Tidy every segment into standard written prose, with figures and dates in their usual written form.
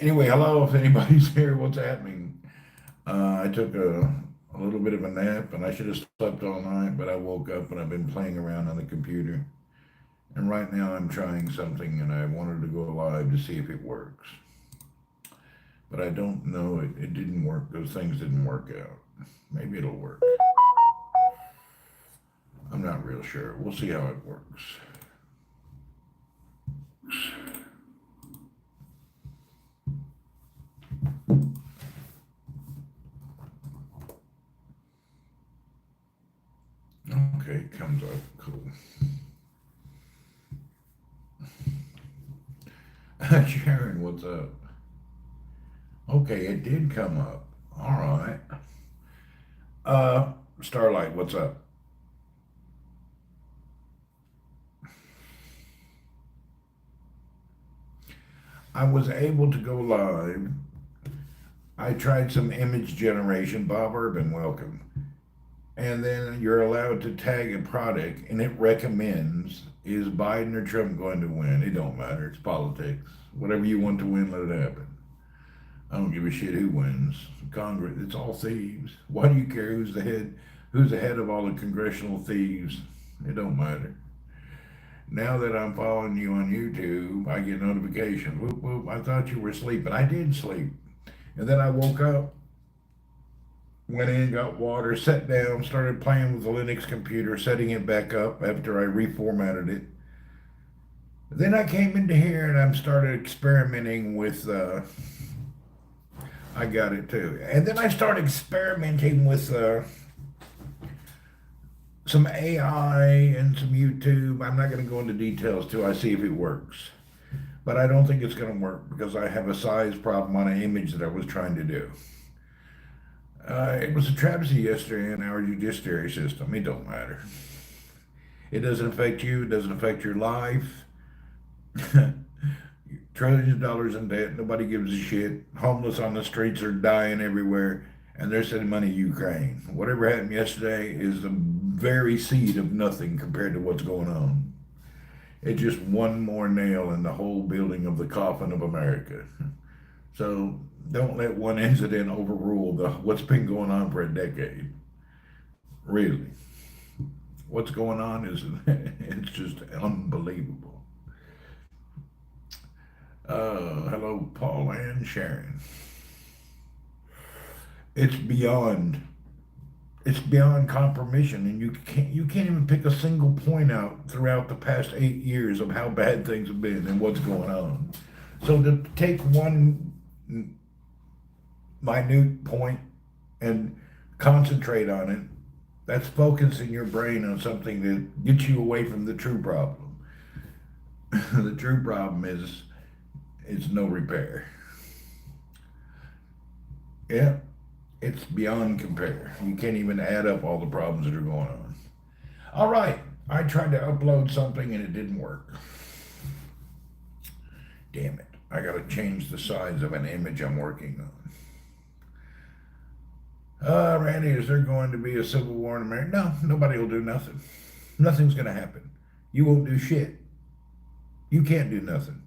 Anyway, hello, if anybody's here, what's happening? I took a little bit of a nap and I should have slept all night, but I woke up and I've been playing around on the computer. And right now I'm trying something and I wanted to go live to see if it works. But I don't know, it didn't work. Those things didn't work out. Maybe it'll work. I'm not real sure. We'll see how it works. Okay, it comes up. Cool. Sharon, what's up? Okay, it did come up. All right. Starlight, what's up? I was able to go live. I tried some image generation. Bob Urban, welcome. And then you're allowed to tag a product, and it recommends, is Biden or Trump going to win? It don't matter. It's politics. Whatever you want to win, let it happen. I don't give a shit who wins. Congress, it's all thieves. Why do you care who's the head? Who's the head of all the congressional thieves? It don't matter. Now that I'm following you on YouTube, I get notifications. Whoop whoop! I thought you were sleeping. I did sleep, and then I woke up, went in, got water, sat down, started playing with the Linux computer, setting it back up after I reformatted it. Then I came into here and I started experimenting with. I got it too, and then I started experimenting with some AI and some YouTube. I'm not going to go into details till I see if it works, but I don't think it's going to work because I have a size problem on an image that I was trying to do. It was a travesty yesterday in our judiciary system. It don't matter. It doesn't affect you. It doesn't affect your life. Trillions of dollars in debt. Nobody gives a shit. Homeless on the streets are dying everywhere, and they're sending money to Ukraine. Whatever happened yesterday is the very seed of nothing compared to what's going on. It's just one more nail in the whole building of the coffin of America. So don't let one incident overrule what's been going on for a decade. Really. What's going on is it's just unbelievable. Hello, Paul and Sharon. It's beyond compromission, and you can't even pick a single point out throughout the past 8 years of how bad things have been and what's going on. So to take one minute point and concentrate on it, that's focusing your brain on something that gets you away from the true problem. The true problem is it's no repair. Yeah, it's beyond compare. You can't even add up all the problems that are going on. All right, I tried to upload something and it didn't work. Damn it. I got to change the size of an image I'm working on. Randy, is there going to be a civil war in America? No, nobody will do nothing. Nothing's going to happen. You won't do shit. You can't do nothing.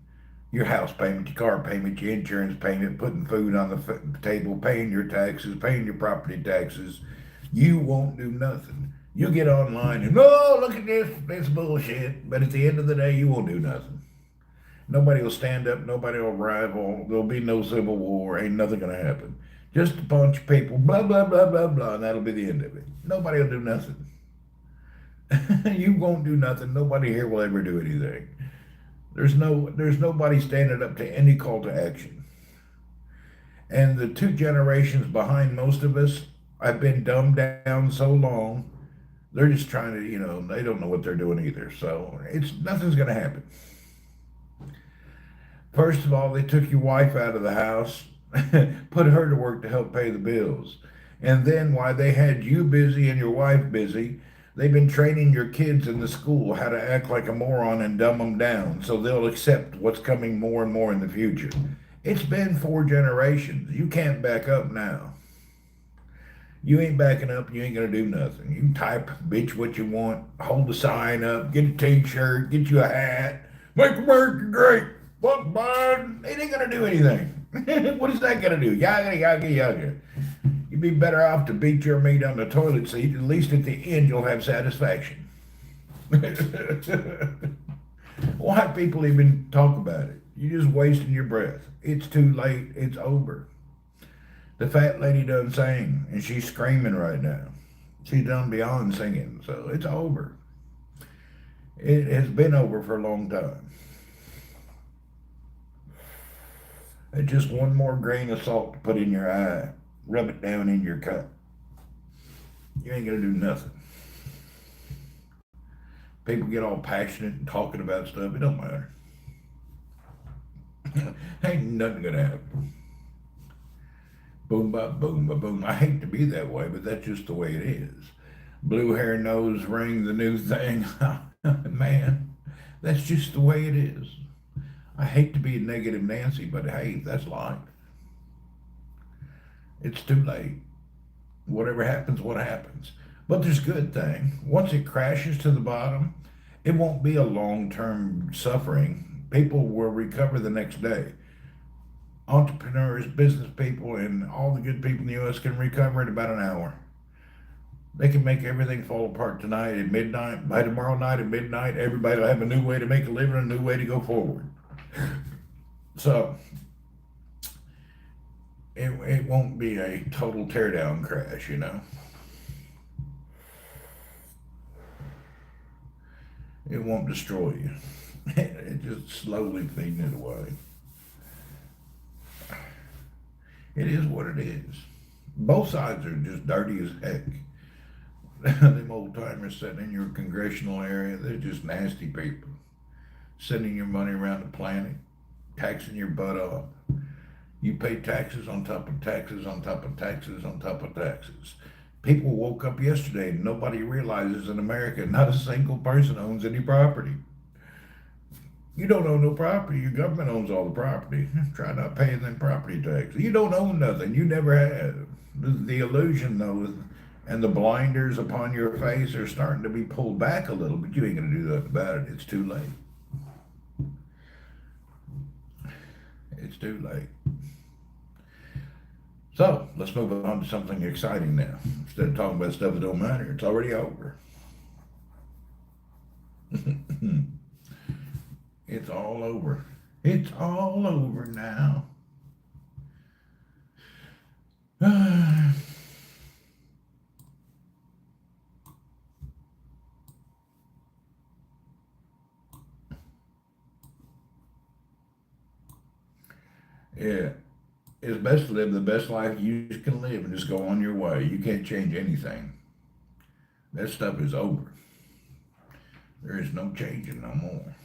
Your house payment, your car payment, your insurance payment, putting food on the table, paying your taxes, paying your property taxes. You won't do nothing. You get online and, oh, look at this bullshit. But at the end of the day, you won't do nothing. Nobody will stand up. Nobody will rival. There'll be no civil war. Ain't nothing going to happen. Just a bunch of people, blah, blah, blah, blah, blah, and that'll be the end of it. Nobody will do nothing. You won't do nothing. Nobody here will ever do anything. There's nobody standing up to any call to action. And the two generations behind most of us have been dumbed down so long, they're just trying to, they don't know what they're doing either. So nothing's going to happen. First of all, they took your wife out of the house, put her to work to help pay the bills. And then while they had you busy and your wife busy, they've been training your kids in the school how to act like a moron and dumb them down so they'll accept what's coming more and more in the future. It's been 4 generations. You can't back up now. You ain't backing up. You ain't going to do nothing. You can type, bitch, what you want, hold the sign up, get a t-shirt, get you a hat, make America great. Fuck Biden. It ain't going to do anything. What is that going to do? Yaga, yaga, yaga. You'd be better off to beat your meat on the toilet seat. At least at the end, you'll have satisfaction. Why people even talk about it? You're just wasting your breath. It's too late. It's over. The fat lady done sing, and she's screaming right now. She's done beyond singing, so it's over. It has been over for a long time. And just one more grain of salt to put in your eye. Rub it down in your cut. You ain't gonna do nothing. People get all passionate and talking about stuff. It don't matter. Ain't nothing gonna happen. Boom, ba, boom, ba, boom. I hate to be that way, but that's just the way it is. Blue hair, nose ring, the new thing. Man, that's just the way it is. I hate to be a negative Nancy, but hey, that's life. It's too late. Whatever happens, what happens. But there's a good thing. Once it crashes to the bottom, it won't be a long-term suffering. People will recover the next day. Entrepreneurs, business people, and all the good people in the U.S. can recover in about an hour. They can make everything fall apart tonight at midnight. By tomorrow night at midnight, everybody will have a new way to make a living, a new way to go forward. So, it won't be a total teardown crash, you know. It won't destroy you. It just slowly feeding it away. It is what it is. Both sides are just dirty as heck. Them old timers sitting in your congressional area, they're just nasty people. Sending your money around the planet, taxing your butt off. You pay taxes on top of taxes on top of taxes on top of taxes. People woke up yesterday and nobody realizes in America not a single person owns any property. You don't own no property. Your government owns all the property. Try not paying them property taxes. You don't own nothing. You never have. The illusion, though, and the blinders upon your face are starting to be pulled back a little, but you ain't going to do nothing about it. It's too late. It's too late. So, let's move on to something exciting now. Instead of talking about stuff that don't matter, it's already over. It's all over. It's all over now. Yeah. It's best to live the best life you can live and just go on your way. You can't change anything. That stuff is over. There is no changing no more.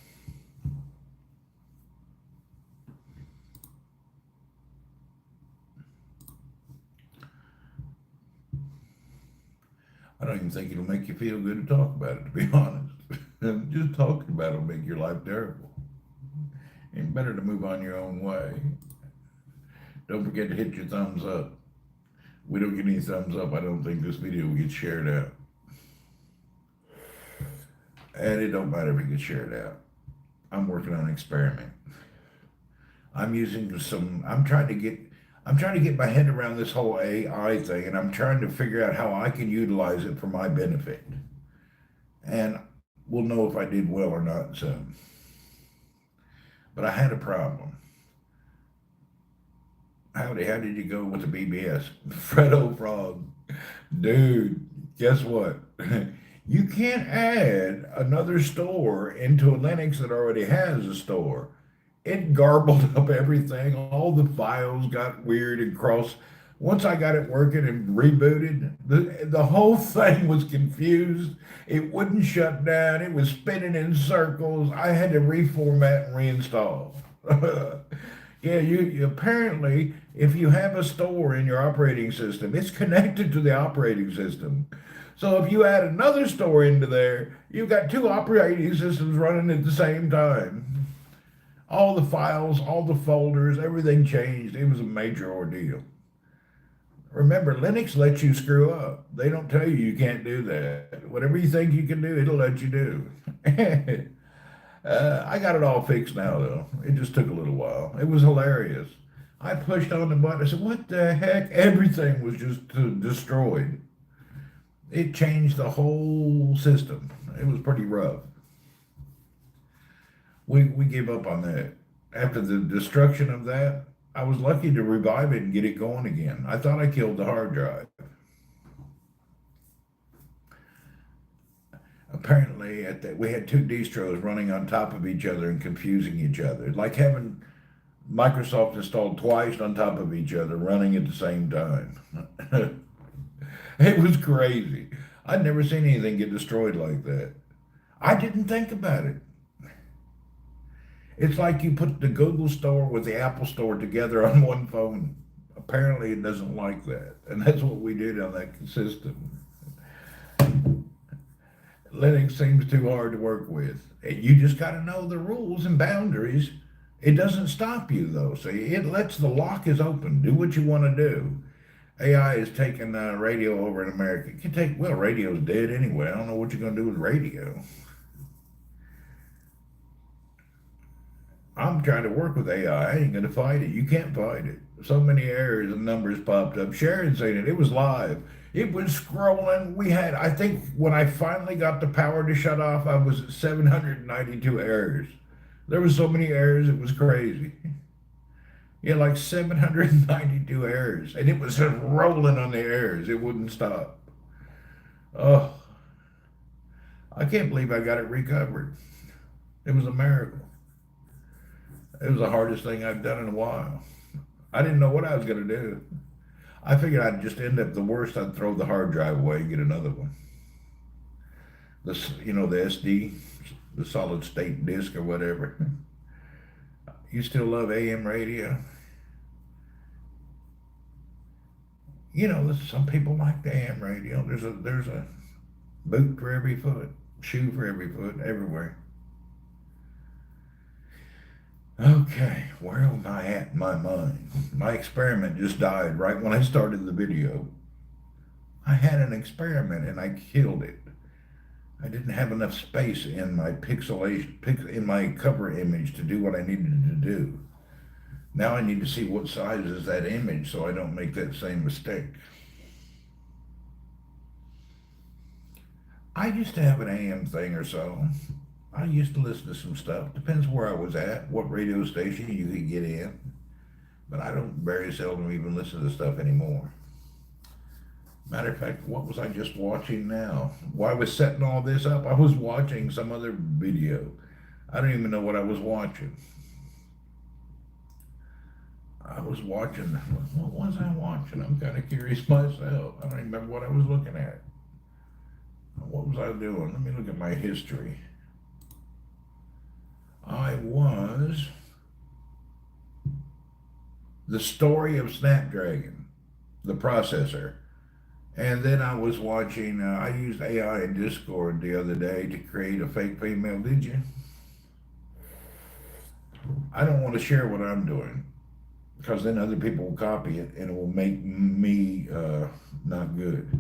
I don't even think it'll make you feel good to talk about it, to be honest. Just talking about it will make your life terrible. It's better to move on your own way. Don't forget to hit your thumbs up. We don't get any thumbs up, I don't think this video will get shared out. And it don't matter if it gets shared out. I'm working on an experiment. I'm trying to get my head around this whole AI thing, and I'm trying to figure out how I can utilize it for my benefit. And we'll know if I did well or not soon. But I had a problem. Howdy, how did you go with the BBS? Fredo Frog. Dude, guess what? You can't add another store into a Linux that already has a store. It garbled up everything. All the files got weird and cross. Once I got it working and rebooted, the whole thing was confused. It wouldn't shut down. It was spinning in circles. I had to reformat and reinstall. Yeah, you apparently, if you have a store in your operating system, it's connected to the operating system. So if you add another store into there, you've got two operating systems running at the same time. All the files, all the folders, everything changed. It was a major ordeal. Remember, Linux lets you screw up. They don't tell you can't do that. Whatever you think you can do, it'll let you do. I got it all fixed now, though. It just took a little while. It was hilarious. I pushed on the button. I said, what the heck? Everything was just destroyed. It changed the whole system. It was pretty rough. We gave up on that. After the destruction of that, I was lucky to revive it and get it going again. I thought I killed the hard drive. Apparently, we had two distros running on top of each other and confusing each other, like having Microsoft installed twice on top of each other, running at the same time. It was crazy. I'd never seen anything get destroyed like that. I didn't think about it. It's like you put the Google Store with the Apple Store together on one phone. Apparently, it doesn't like that. And that's what we did on that system. Linux seems too hard to work with. You just got to know the rules and boundaries. It doesn't stop you, though. See, it lets the lock is open. Do what you want to do. AI is taking radio over in America. You can take, well, radio's dead anyway. I don't know what you're going to do with radio. I'm trying to work with AI. I ain't going to fight it. You can't fight it. So many errors and numbers popped up. Sharon saying it. It was live. It was scrolling. I think when I finally got the power to shut off, I was at 792 errors. There were so many errors, it was crazy. Yeah, like 792 errors. And it was just rolling on the errors. It wouldn't stop. Oh, I can't believe I got it recovered. It was a miracle. It was the hardest thing I've done in a while. I didn't know what I was going to do. I figured I'd just end up the worst. I'd throw the hard drive away and get another one. The SD, the solid state disk or whatever. You still love AM radio? Some people like the AM radio. There's a boot for every foot, shoe for every foot, everywhere. Okay, where am I at in my mind? My experiment just died right when I started the video. I had an experiment and I killed it. I didn't have enough space in my in my cover image to do what I needed to do. Now I need to see what size is that image so I don't make that same mistake. I used to have an AM thing or so. I used to listen to some stuff. Depends where I was at, what radio station you could get in. But I don't very seldom even listen to stuff anymore. Matter of fact, what was I just watching now? While I was setting all this up, I was watching some other video. I don't even know what I was watching. What was I watching? I'm kind of curious myself. I don't even remember what I was looking at. What was I doing? Let me look at my history. I was the story of Snapdragon, the processor. And then I was watching, I used AI in Discord the other day to create a fake female. Did you? I don't want to share what I'm doing because then other people will copy it and it will make me not good.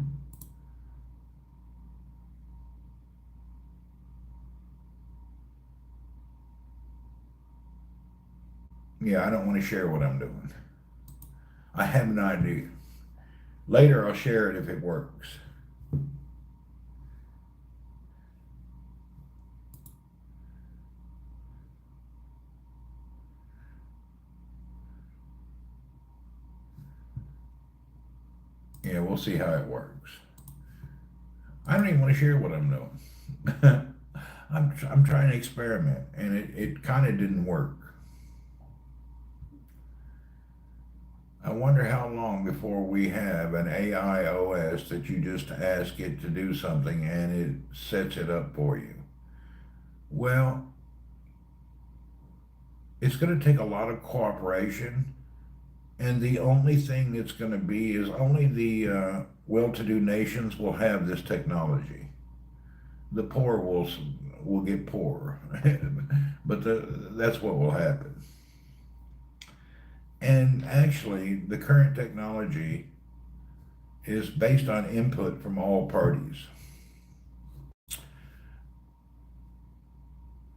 Yeah, I don't want to share what I'm doing. I have an idea. Later, I'll share it if it works. Yeah, we'll see how it works. I don't even want to share what I'm doing. I'm trying to experiment, and it kind of didn't work. I wonder how long before we have an AI OS that you just ask it to do something and it sets it up for you. Well, it's going to take a lot of cooperation, and the only thing it's going to be is only the well-to-do nations will have this technology. The poor will get poorer, but that's what will happen. And actually, the current technology is based on input from all parties.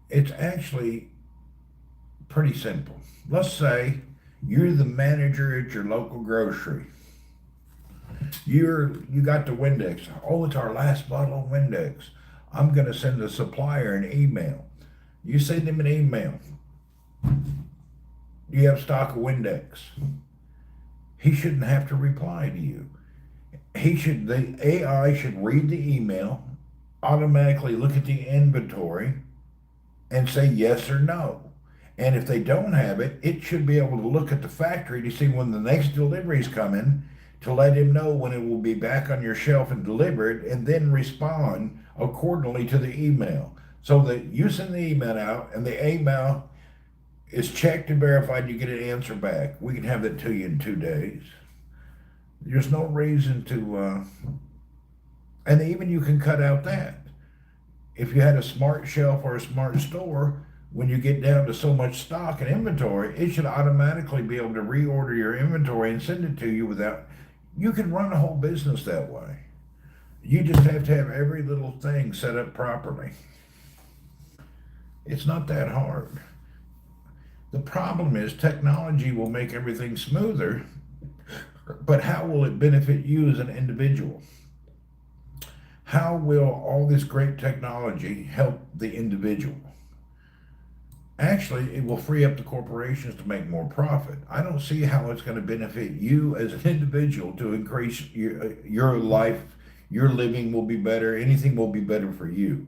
It's actually pretty simple. Let's say You're the manager at your local grocery. You got the Windex. Oh, it's our last bottle of Windex. I'm going to send the supplier an email. You send him an email. Do you have stock of Windex? He shouldn't have to reply to you. The AI should read the email, automatically look at the inventory, and say yes or no. And if they don't have it, it should be able to look at the factory to see when the next delivery is coming, to let him know when it will be back on your shelf and delivered, and then respond accordingly to the email. So that you send the email out and the email is checked and verified, you get an answer back. We can have that to you in 2 days. There's no reason to, and even you can cut out that. If you had a smart shelf or a smart store, when you get down to so much stock and inventory, it should automatically be able to reorder your inventory and send it to you without, you can run a whole business that way. You just have to have every little thing set up properly. It's not that hard. The problem is technology will make everything smoother, but how will it benefit you as an individual? How will all this great technology help the individual? Actually, it will free up the corporations to make more profit. I don't see how it's going to benefit you as an individual to increase your life. Your living will be better. Anything will be better for you.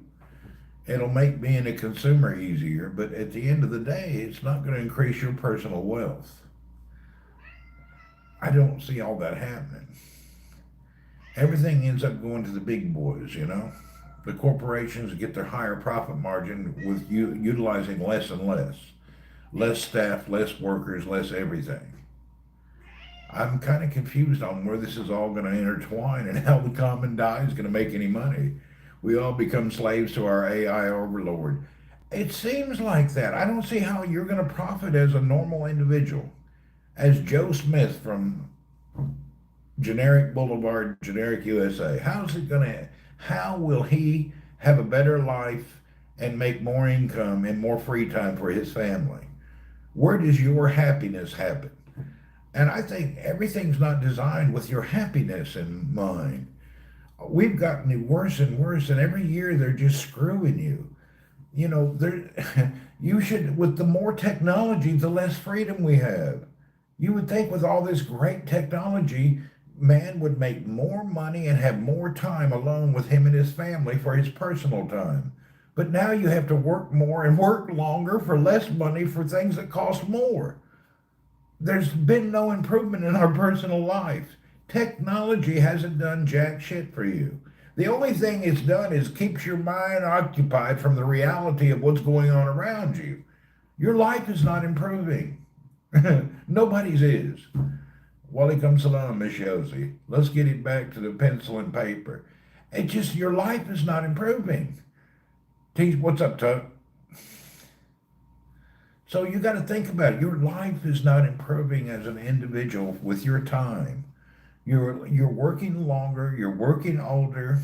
It'll make being a consumer easier, but at the end of the day, it's not going to increase your personal wealth. I don't see all that happening. Everything ends up going to the big boys, you know? The corporations get their higher profit margin with utilizing less and less. Less staff, less workers, less everything. I'm kind of confused on where this is all going to intertwine and how the common die is going to make any money. We all become slaves to our AI overlord. It seems like that. I don't see how you're going to profit as a normal individual. As Joe Smith from Generic Boulevard, Generic USA, how will he have a better life and make more income and more free time for his family? Where does your happiness happen? And I think everything's not designed with your happiness in mind. We've gotten worse and worse, and every year they're just screwing you. You know, you should, with the more technology, the less freedom we have. You would think with all this great technology, man would make more money and have more time alone with him and his family for his personal time. But now you have to work more and work longer for less money for things that cost more. There's been no improvement in our personal life. Technology hasn't done jack shit for you. The only thing it's done is keeps your mind occupied from the reality of what's going on around you. Your life is not improving. Nobody's is. Walaikum salam, Miss Yosi. Let's get it back to the pencil and paper. It just, your life is not improving. What's up, Tuck? So you got to think about it. Your life is not improving as an individual with your time. You're working longer, you're working older,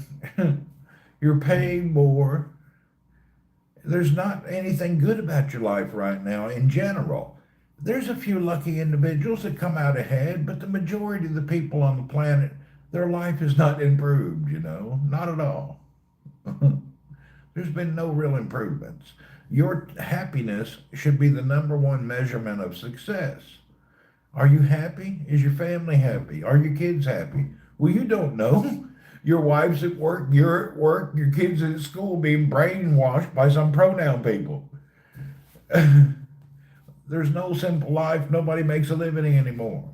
you're paying more. There's not anything good about your life right now in general. There's a few lucky individuals that come out ahead, but the majority of the people on the planet, their life is not improved, you know, not at all. There's been no real improvements. Your happiness should be the number one measurement of success. Are you happy? Is your family happy? Are your kids happy? Well, you don't know. Your wife's at work, you're at work, your kids are at school being brainwashed by some pronoun people. There's no simple life. Nobody makes a living anymore.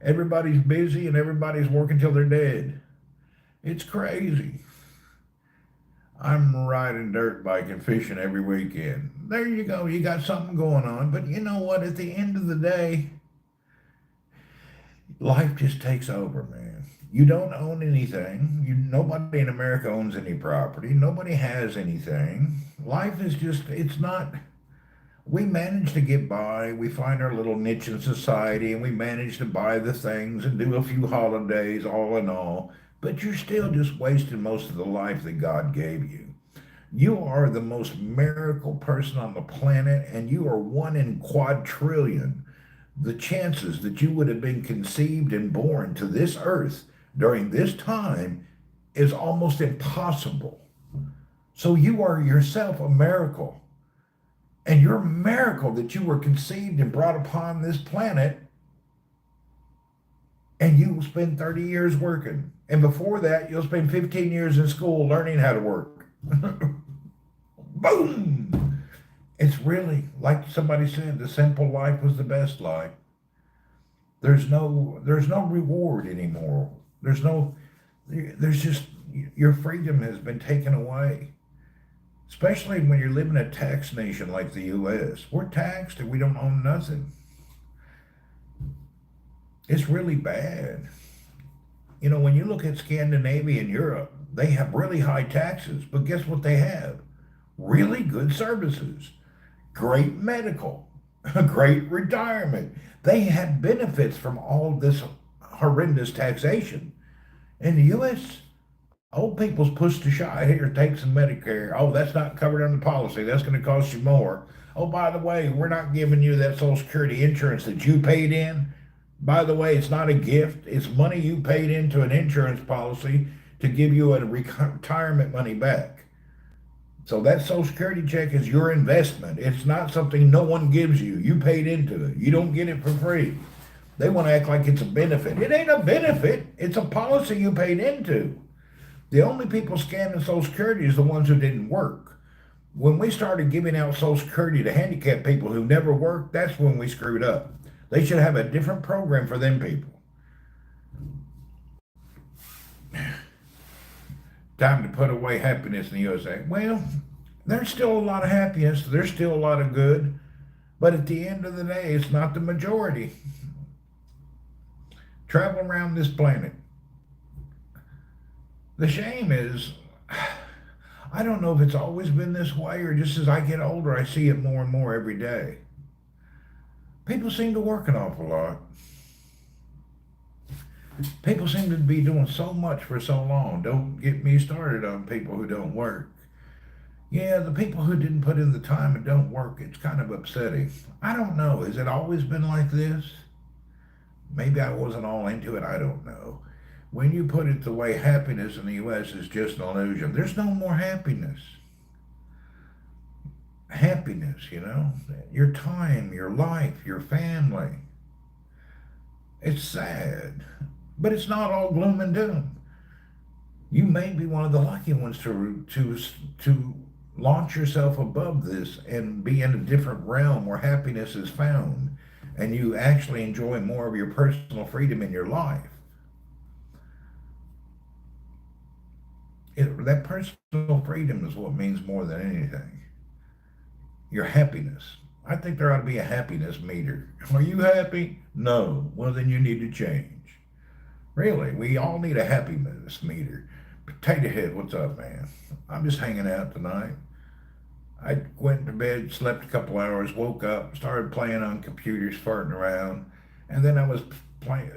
Everybody's busy and everybody's working till they're dead. It's crazy. I'm riding dirt bike and fishing every weekend. There you go. You got something going on. But you know what? At the end of the day, life just takes over, man. You don't own anything. Nobody in America owns any property. Nobody has anything. Life is just, it's not, we manage to get by. We find our little niche in society and we manage to buy the things and do a few holidays, all in all. But you're still just wasting most of the life that God gave you. You are the most miracle person on the planet, and you are one in quadrillion. the chances that you would have been conceived and born to this earth during this time is almost impossible. So you are yourself a miracle. And you're a miracle that you were conceived and brought upon this planet, and you will spend 30 years working. And before that, you'll spend 15 years in school learning how to work. Boom! It's really, like somebody said, the simple life was the best life. There's no reward anymore. There's just, your freedom has been taken away. Especially when you're living in a tax nation like the U.S. We're taxed and we don't own nothing. It's really bad. You know, when you look at Scandinavia and Europe, they have really high taxes, but guess what they have? Really good services, great medical, great retirement. They have benefits from all this horrendous taxation. In the U.S., old people's pushed aside. Here, take some Medicare. Oh, that's not covered under the policy. That's going to cost you more. Oh, by the way, we're not giving you that Social Security insurance that you paid in. By the way, it's not a gift. It's money you paid into an insurance policy to give you a retirement money back. So that Social Security check is your investment. It's not something no one gives you. You paid into it. You don't get it for free. They want to act like it's a benefit. It ain't a benefit. It's a policy you paid into. The only people scamming Social Security is the ones who didn't work. When we started giving out Social Security to handicapped people who never worked, that's when we screwed up. They should have a different program for them people. Time to put away happiness in the USA. Well, there's still a lot of happiness. There's still a lot of good. But at the end of the day, it's not the majority. Travel around this planet. The shame is, I don't know if it's always been this way or just as I get older, I see it more and more every day. People seem to work an awful lot. People seem to be doing so much for so long. Don't get me started on people who don't work. Yeah, the people who didn't put in the time and don't work, it's kind of upsetting. I don't know. Has it always been like this? Maybe I wasn't all into it. I don't know. When you put it the way happiness in the U.S. is just an illusion, there's no more happiness. Happiness, you know, your time, your life, your family. It's sad, but it's not all gloom and doom. You may be one of the lucky ones to launch yourself above this and be in a different realm where happiness is found, and you actually enjoy more of your personal freedom in your life. That personal freedom is what means more than anything. Your happiness. I think there ought to be a happiness meter. Are you happy? No. Well, then you need to change. Really, we all need a happiness meter. Potato Head, what's up, man? I'm just hanging out tonight. I went to bed, slept a couple hours, woke up, started playing on computers, farting around, and then I was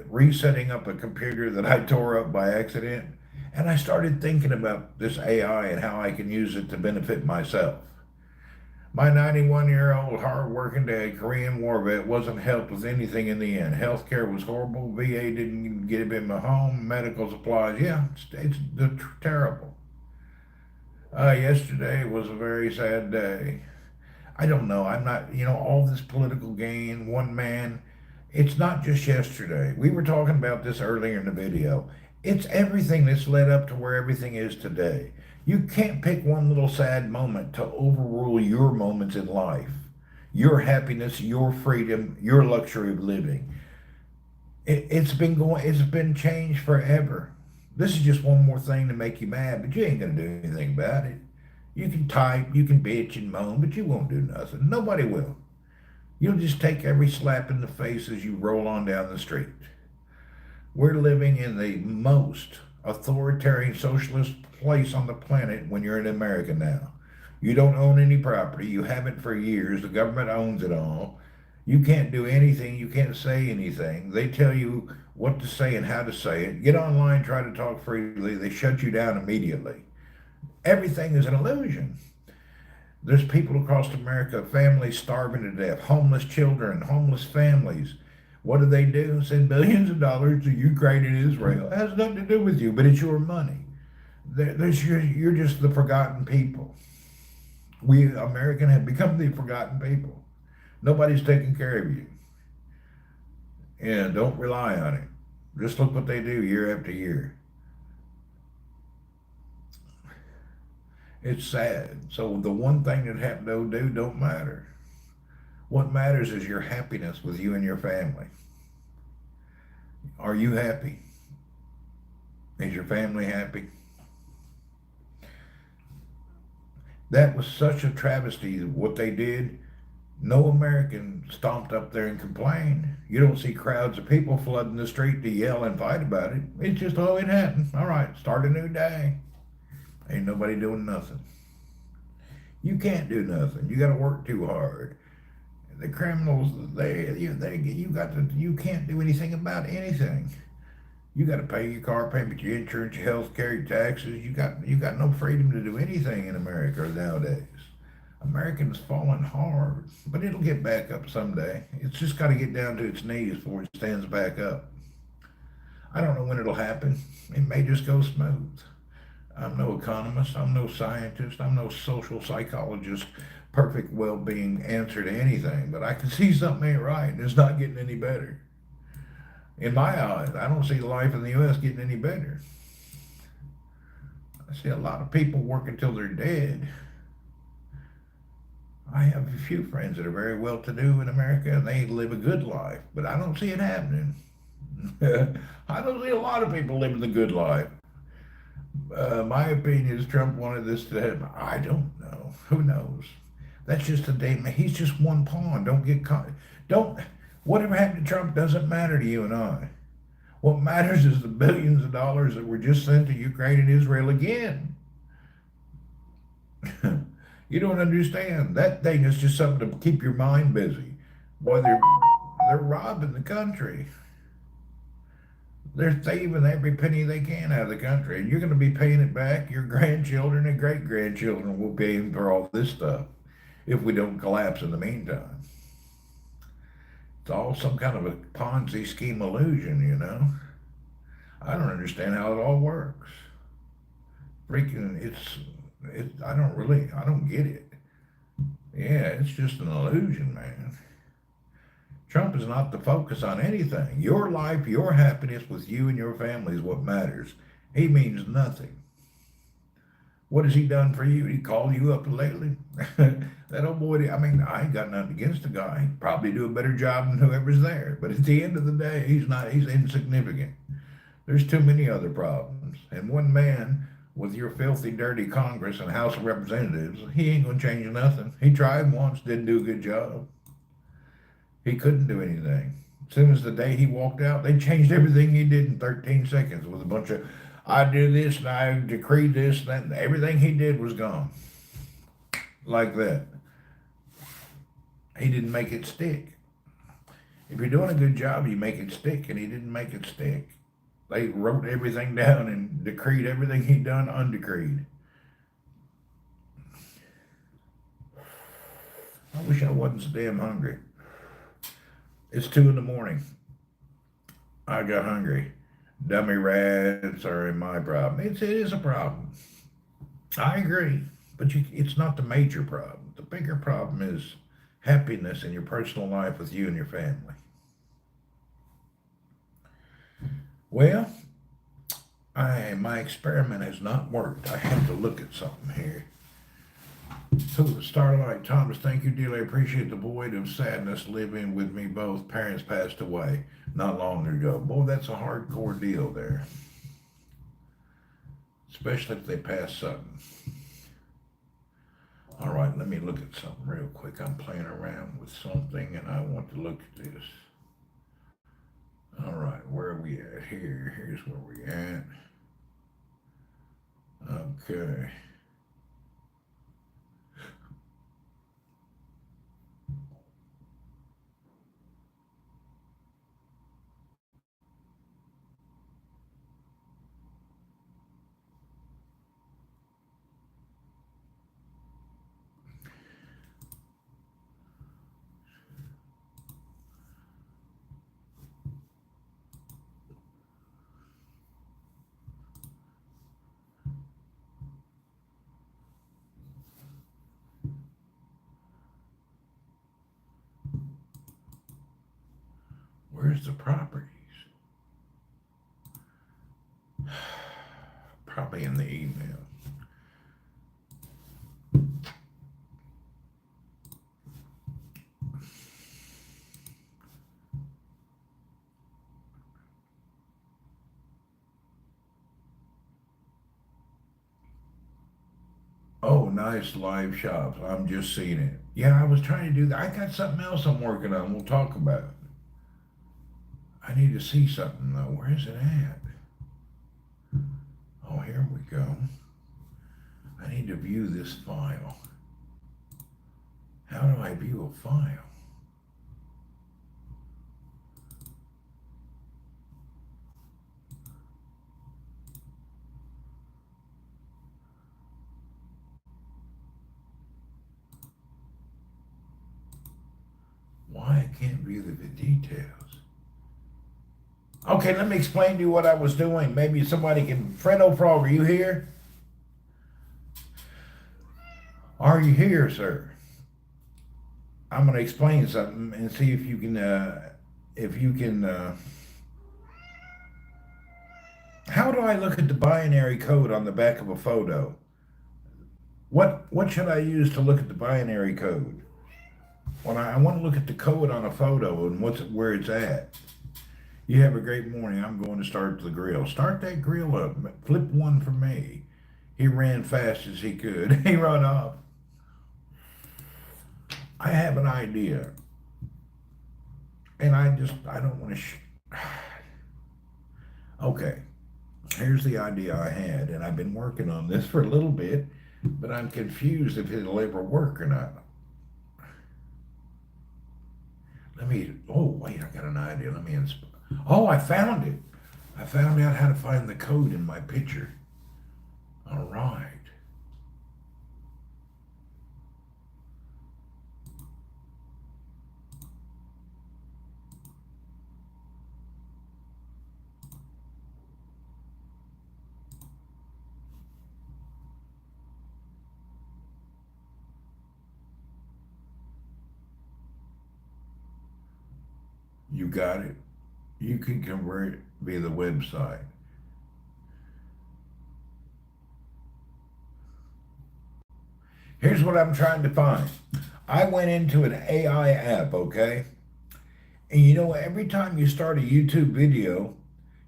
resetting up a computer that I tore up by accident, and I started thinking about this AI and how I can use it to benefit myself. My 91-year-old hard-working dad, Korean War vet, wasn't helped with anything in the end. Healthcare was horrible. VA didn't get him in my home. Medical supplies, yeah, it's terrible. Yesterday was a very sad day. I don't know. I'm not, all this political gain, one man. It's not just yesterday. We were talking about this earlier in the video. It's everything that's led up to where everything is today. You can't pick one little sad moment to overrule your moments in life, your happiness, your freedom, your luxury of living. It's been changed forever. This is just one more thing to make you mad, but you ain't gonna do anything about it. You can type, you can bitch and moan, but you won't do nothing. Nobody will. You'll just take every slap in the face as you roll on down the street. We're living in the most authoritarian socialist place on the planet when you're in America now. You don't own any property. You haven't for years. The government owns it all. You can't do anything. You can't say anything. They tell you what to say and how to say it. Get online, try to talk freely. They shut you down immediately. Everything is an illusion. There's people across America, families starving to death, homeless children, homeless families. What do they do? Send billions of dollars to Ukraine and Israel. It has nothing to do with you, but it's your money. You're just the forgotten people. We American have become the forgotten people. Nobody's taking care of you. And don't rely on it. Just look what they do year after year. It's sad. So the one thing that happened to do don't matter. What matters is your happiness with you and your family. Are you happy? Is your family happy? That was such a travesty what they did. No American stomped up there and complained. You don't see crowds of people flooding the street to yell and fight about it. It's just, oh, it happened. All right, start a new day. Ain't nobody doing nothing. You can't do nothing. You got to work too hard. The criminals, you can't do anything about anything. You got to pay your car payment, your insurance, your health care, your taxes. You got no freedom to do anything in America nowadays. Americans falling hard, but it'll get back up someday. It's just got to get down to its knees before it stands back up. I don't know when it'll happen. It may just go smooth. I'm no economist. I'm no scientist. I'm no social psychologist. Perfect well-being answer to anything, but I can see something ain't right, and it's not getting any better. In my eyes, I don't see life in the U.S. getting any better. I see a lot of people working till they're dead. I have a few friends that are very well-to-do in America, and they live a good life, but I don't see it happening. I don't see a lot of people living the good life. My opinion is Trump wanted this to happen. I don't know. Who knows? That's just a day. He's just one pawn. Don't get caught. Don't. Whatever happened to Trump doesn't matter to you and I. What matters is the billions of dollars that were just sent to Ukraine and Israel again. You don't understand. That thing is just something to keep your mind busy. Boy, they're robbing the country. They're thieving every penny they can out of the country, and you're going to be paying it back. Your grandchildren and great grandchildren will pay for all this stuff if we don't collapse in the meantime. It's all some kind of a Ponzi scheme illusion, you know. I don't understand how it all works. I don't get it. Yeah, it's just an illusion, man. Trump is not the focus on anything. Your life, your happiness with you and your family is what matters. He means nothing. What has he done for you? He called you up lately? That old boy, I mean, I ain't got nothing against the guy. He'd probably do a better job than whoever's there. But at the end of the day, he's insignificant. There's too many other problems. And one man with your filthy, dirty Congress and House of Representatives, he ain't going to change nothing. He tried once, didn't do a good job. He couldn't do anything. As soon as the day he walked out, they changed everything he did in 13 seconds with a bunch of, I do this and I decree this, and that, and everything he did was gone. Like that. He didn't make it stick. If you're doing a good job, you make it stick, and he didn't make it stick. They wrote everything down and decreed everything he'd done undecreed. I wish I wasn't so damn hungry. It's 2 in the morning. I got hungry. Dummy rats are my problem. It is a problem. I agree, but it's not the major problem. The bigger problem is happiness in your personal life with you and your family. Well, my experiment has not worked. I have to look at something here. So, Starlight Thomas, thank you dearly. I appreciate the void of sadness living with me. Both parents passed away not long ago. Boy, that's a hardcore deal there. Especially if they pass sudden. All right, let me look at something real quick. I'm playing around with something and I want to look at this. All right, where are we at here? Here's where we at. Okay. Where's the properties? Probably in the email. Oh, nice live shops. I'm just seeing it. Yeah, I was trying to do that. I got something else I'm working on. We'll talk about it. I need to see something though. Where is it at? Oh, here we go. I need to view this file. How do I view a file? Why I can't view the details? Okay, let me explain to you what I was doing. Maybe somebody can. Fredo Frog, are you here? Are you here, sir? I'm going to explain something and see if you can. How do I look at the binary code on the back of a photo? What should I use to look at the binary code? When I want to look at the code on a photo and where it's at. You have a great morning. I'm going to start the grill. Start that grill up. Flip one for me. He ran fast as he could. He run off. I have an idea. And I don't want to. Okay. Here's the idea I had. And I've been working on this for a little bit. But I'm confused if it'll ever work or not. Oh, wait, I got an idea. Oh, I found it. I found out how to find the code in my picture. All right. You got it. You can convert via the website. Here's what I'm trying to find. I went into an AI app, okay? And you know, every time you start a YouTube video,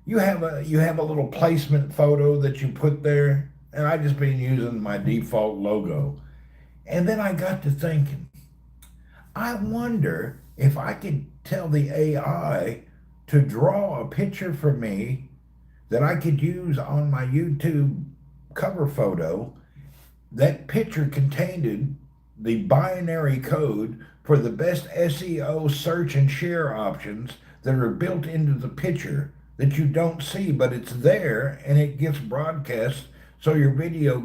you have a little placement photo that you put there, and I just been using my default logo. And then I got to thinking, I wonder if I could tell the AI to draw a picture for me that I could use on my YouTube cover photo. That picture contained the binary code for the best SEO search and share options that are built into the picture that you don't see, but it's there and it gets broadcast so your video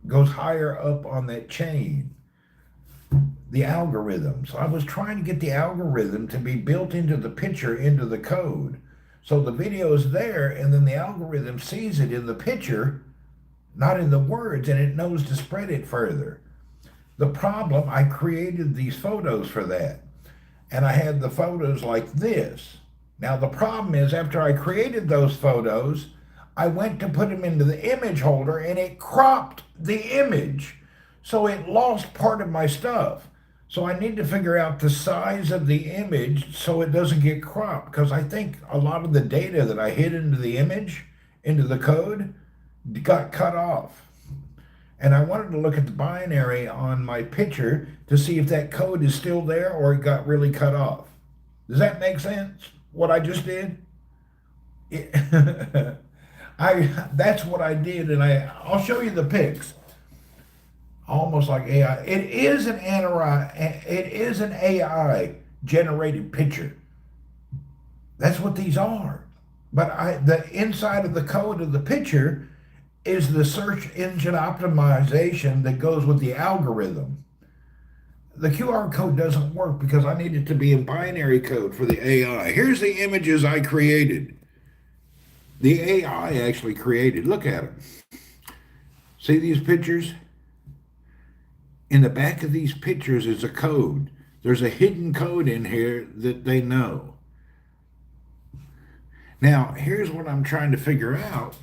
goes higher up on that chain. The algorithm. So I was trying to get the algorithm to be built into the picture, into the code. So the video is there and then the algorithm sees it in the picture, not in the words, and it knows to spread it further. The problem, I created these photos for that. And I had the photos like this. Now the problem is after I created those photos, I went to put them into the image holder and it cropped the image. So it lost part of my stuff. So I need to figure out the size of the image so it doesn't get cropped, because I think a lot of the data that I hid into the image, into the code, got cut off. And I wanted to look at the binary on my picture to see if that code is still there or it got really cut off. Does that make sense, what I just did? That's what I did, and I'll show you the pics. Almost like AI. It is an AI generated picture. That's what these are. But the inside of the code of the picture is the search engine optimization that goes with the algorithm. The QR code doesn't work because I need it to be in binary code for the AI. Here's the images I created. The AI actually created. Look at them. See these pictures? In the back of these pictures is a code. There's a hidden code in here that they know. Now, here's what I'm trying to figure out.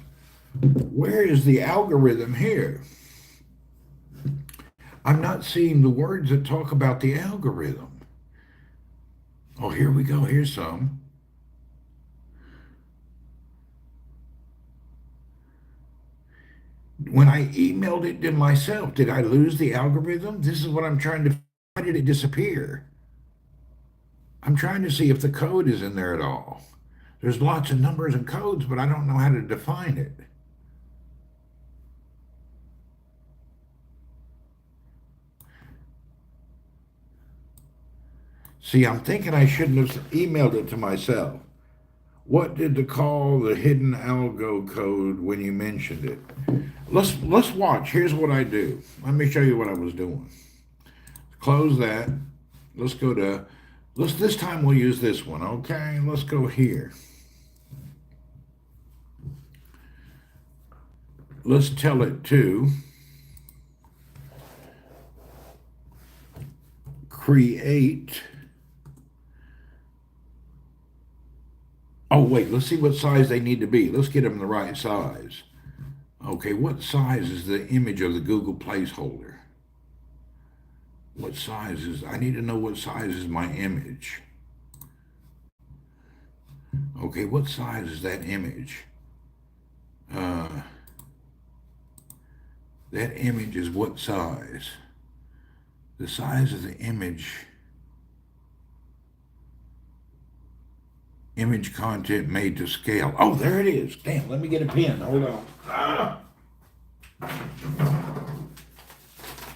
Where is the algorithm here? I'm not seeing the words that talk about the algorithm. Oh, here we go. Here's some. When I emailed it to myself, did I lose the algorithm? This is what I'm trying to. Why did it disappear? I'm trying to see if the code is in there at all. There's lots of numbers and codes, but I don't know how to define it. See, I'm thinking I shouldn't have emailed it to myself. What did the call the hidden algo code when you mentioned it? Let's watch. Here's what I do. Let me show you what I was doing. Close that. Let's go to this time we'll use this one. Okay, let's go here. Let's tell it to create. Oh, wait, let's see what size they need to be. Let's get them the right size. Okay, what size is the image of the Google placeholder? What size is, I need to know what size is my image. Okay, what size is that image? That image is what size? The size of the image content made to scale. Oh, there it is. Damn, let me get a pen. Hold on.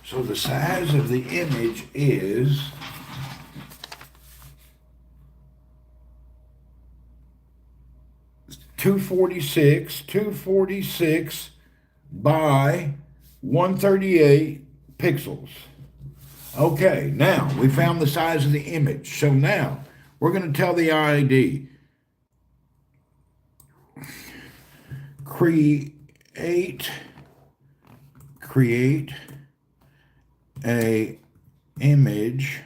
So the size of the image is 246 by 138 pixels. Okay, now we found the size of the image. So now we're going to tell the ID, create a image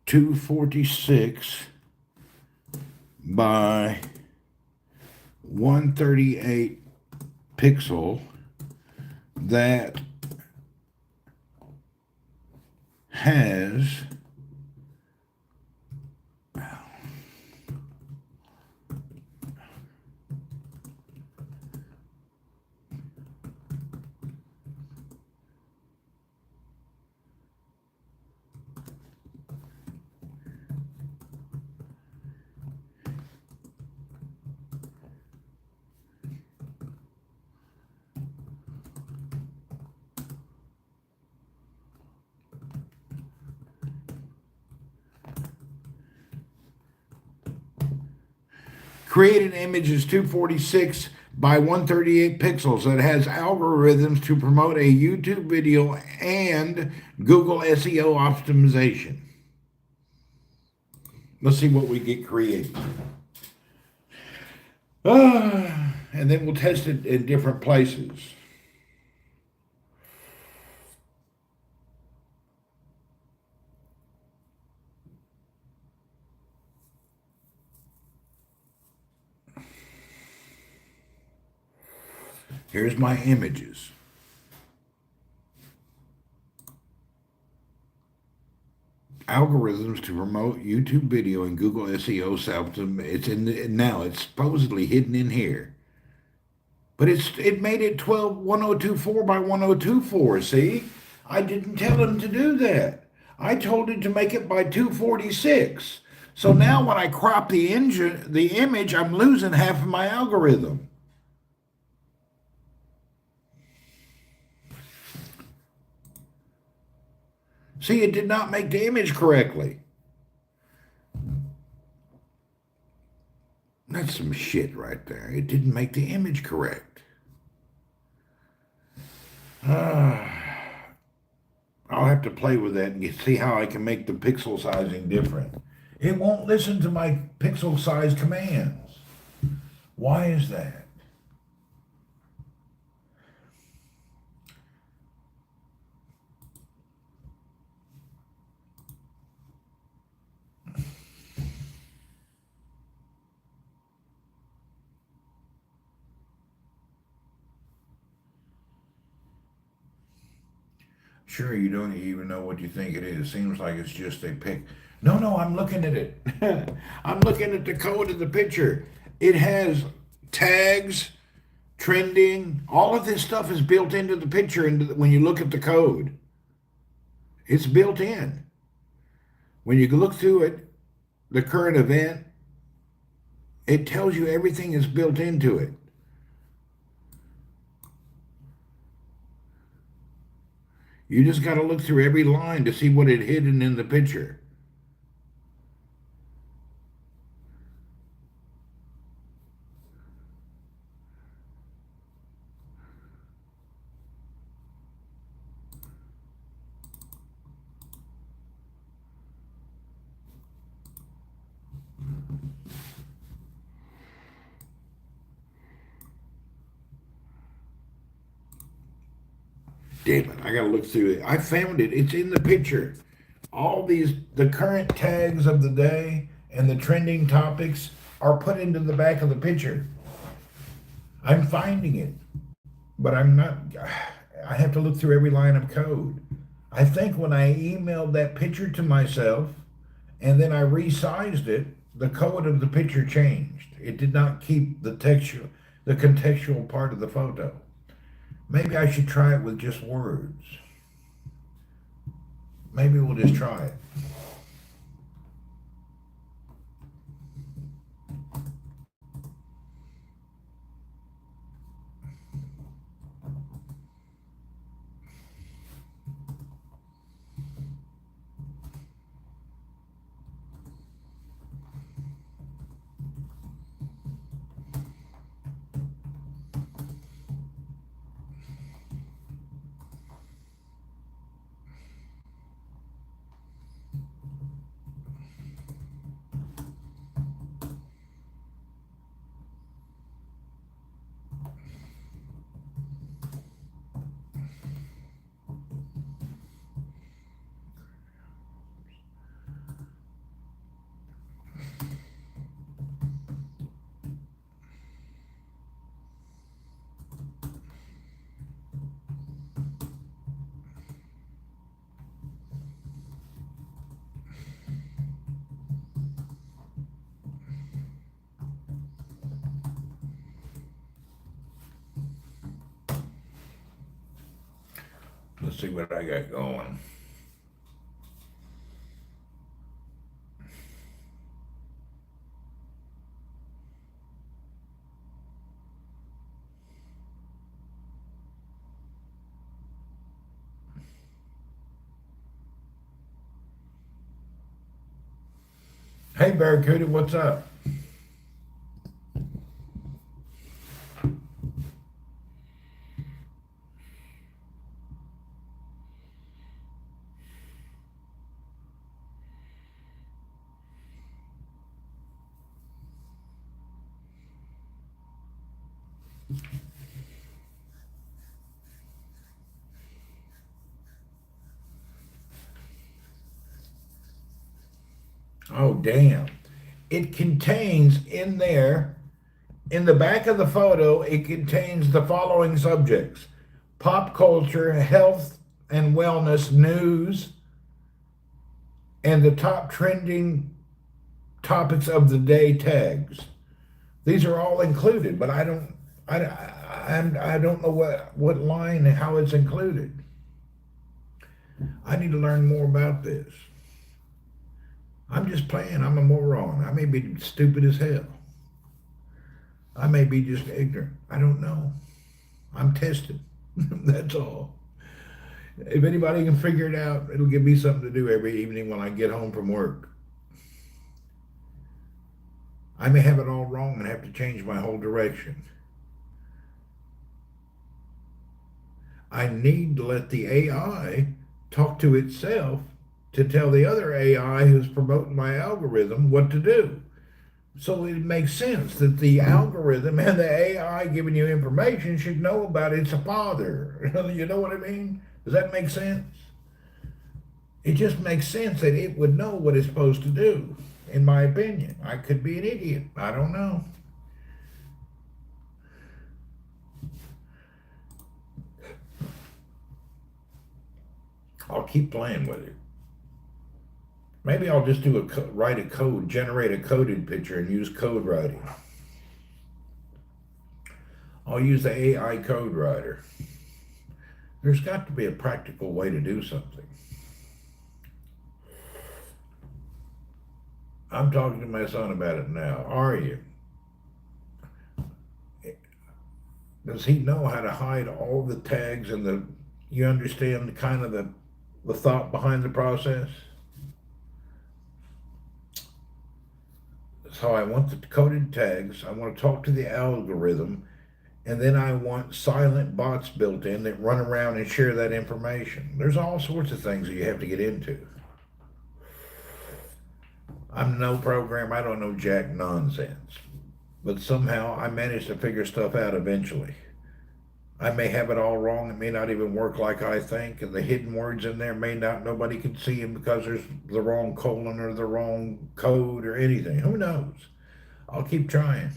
246 by 138 pixel that has created images 246 by 138 pixels that has algorithms to promote a YouTube video and Google SEO optimization. Let's see what we get created. And then we'll test it in different places. Here's my images. Algorithms to promote YouTube video and Google SEO self-optimization. It's in the, now it's supposedly hidden in here. But it made it 1024 by 1024, see? I didn't tell him to do that. I told him to make it by 246. So now when I crop the image, I'm losing half of my algorithm. See, it did not make the image correctly. That's some shit right there. It didn't make the image correct. I'll have to play with that and see how I can make the pixel sizing different. It won't listen to my pixel size commands. Why is that? Sure, you don't even know what you think it is. Seems like it's just a pic. No, no, I'm looking at it. I'm looking at the code of the picture. It has tags, trending, all of this stuff is built into the picture. And when you look at the code, it's built in. When you look through it, the current event, it tells you everything is built into it. You just got to look through every line to see what it hidden in the picture. Damn it, I gotta look through it. I found it. It's in the picture. All these, the current tags of the day and the trending topics are put into the back of the picture. I'm finding it, but I'm not, I have to look through every line of code. I think when I emailed that picture to myself and then I resized it, the code of the picture changed. It did not keep the textual, the contextual part of the photo. Maybe I should try it with just words. Maybe we'll just try it. Let's see what I got going. Hey, Barracuda, what's up? Oh, damn. It contains in there, in the back of the photo, it contains the following subjects: pop culture, health and wellness, news, and the top trending topics of the day tags. These are all included, but I don't know what line and how it's included. I need to learn more about this. I'm just playing. I'm a moron. I may be stupid as hell. I may be just ignorant. I don't know. I'm tested. That's all. If anybody can figure it out, it'll give me something to do every evening when I get home from work. I may have it all wrong and have to change my whole direction. I need to let the AI talk to itself to tell the other AI who's promoting my algorithm what to do. So it makes sense that the algorithm and the AI giving you information should know about its father. You know what I mean? Does that make sense? It just makes sense that it would know what it's supposed to do, in my opinion. I could be an idiot. I don't know. I'll keep playing with it. Maybe I'll just do write a code, generate a coded picture and use code writing. I'll use the AI code writer. There's got to be a practical way to do something. I'm talking to my son about it now. Are you? Does he know how to hide all the tags and you understand the kind of the thought behind the process? So I want the coded tags. I want to talk to the algorithm. And then I want silent bots built in that run around and share that information. There's all sorts of things that you have to get into. I'm no programmer. I don't know jack nonsense. But somehow I managed to figure stuff out eventually. I may have it all wrong. It may not even work like I think. And the hidden words in there nobody can see them because there's the wrong colon or the wrong code or anything. Who knows? I'll keep trying.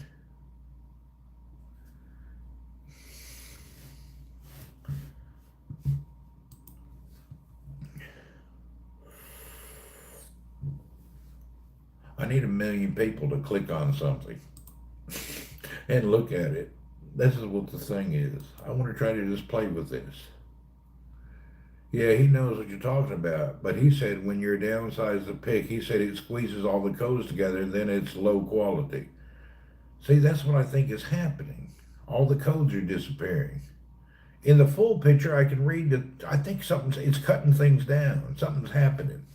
I need 1 million people to click on something and look at it. This is what the thing is. I want to try to just play with this. Yeah, he knows what you're talking about, but he said when you're downsize the pic, he said it squeezes all the codes together and then it's low quality. See, that's what I think is happening. All the codes are disappearing. In the full picture, I can read that I think it's cutting things down. Something's happening.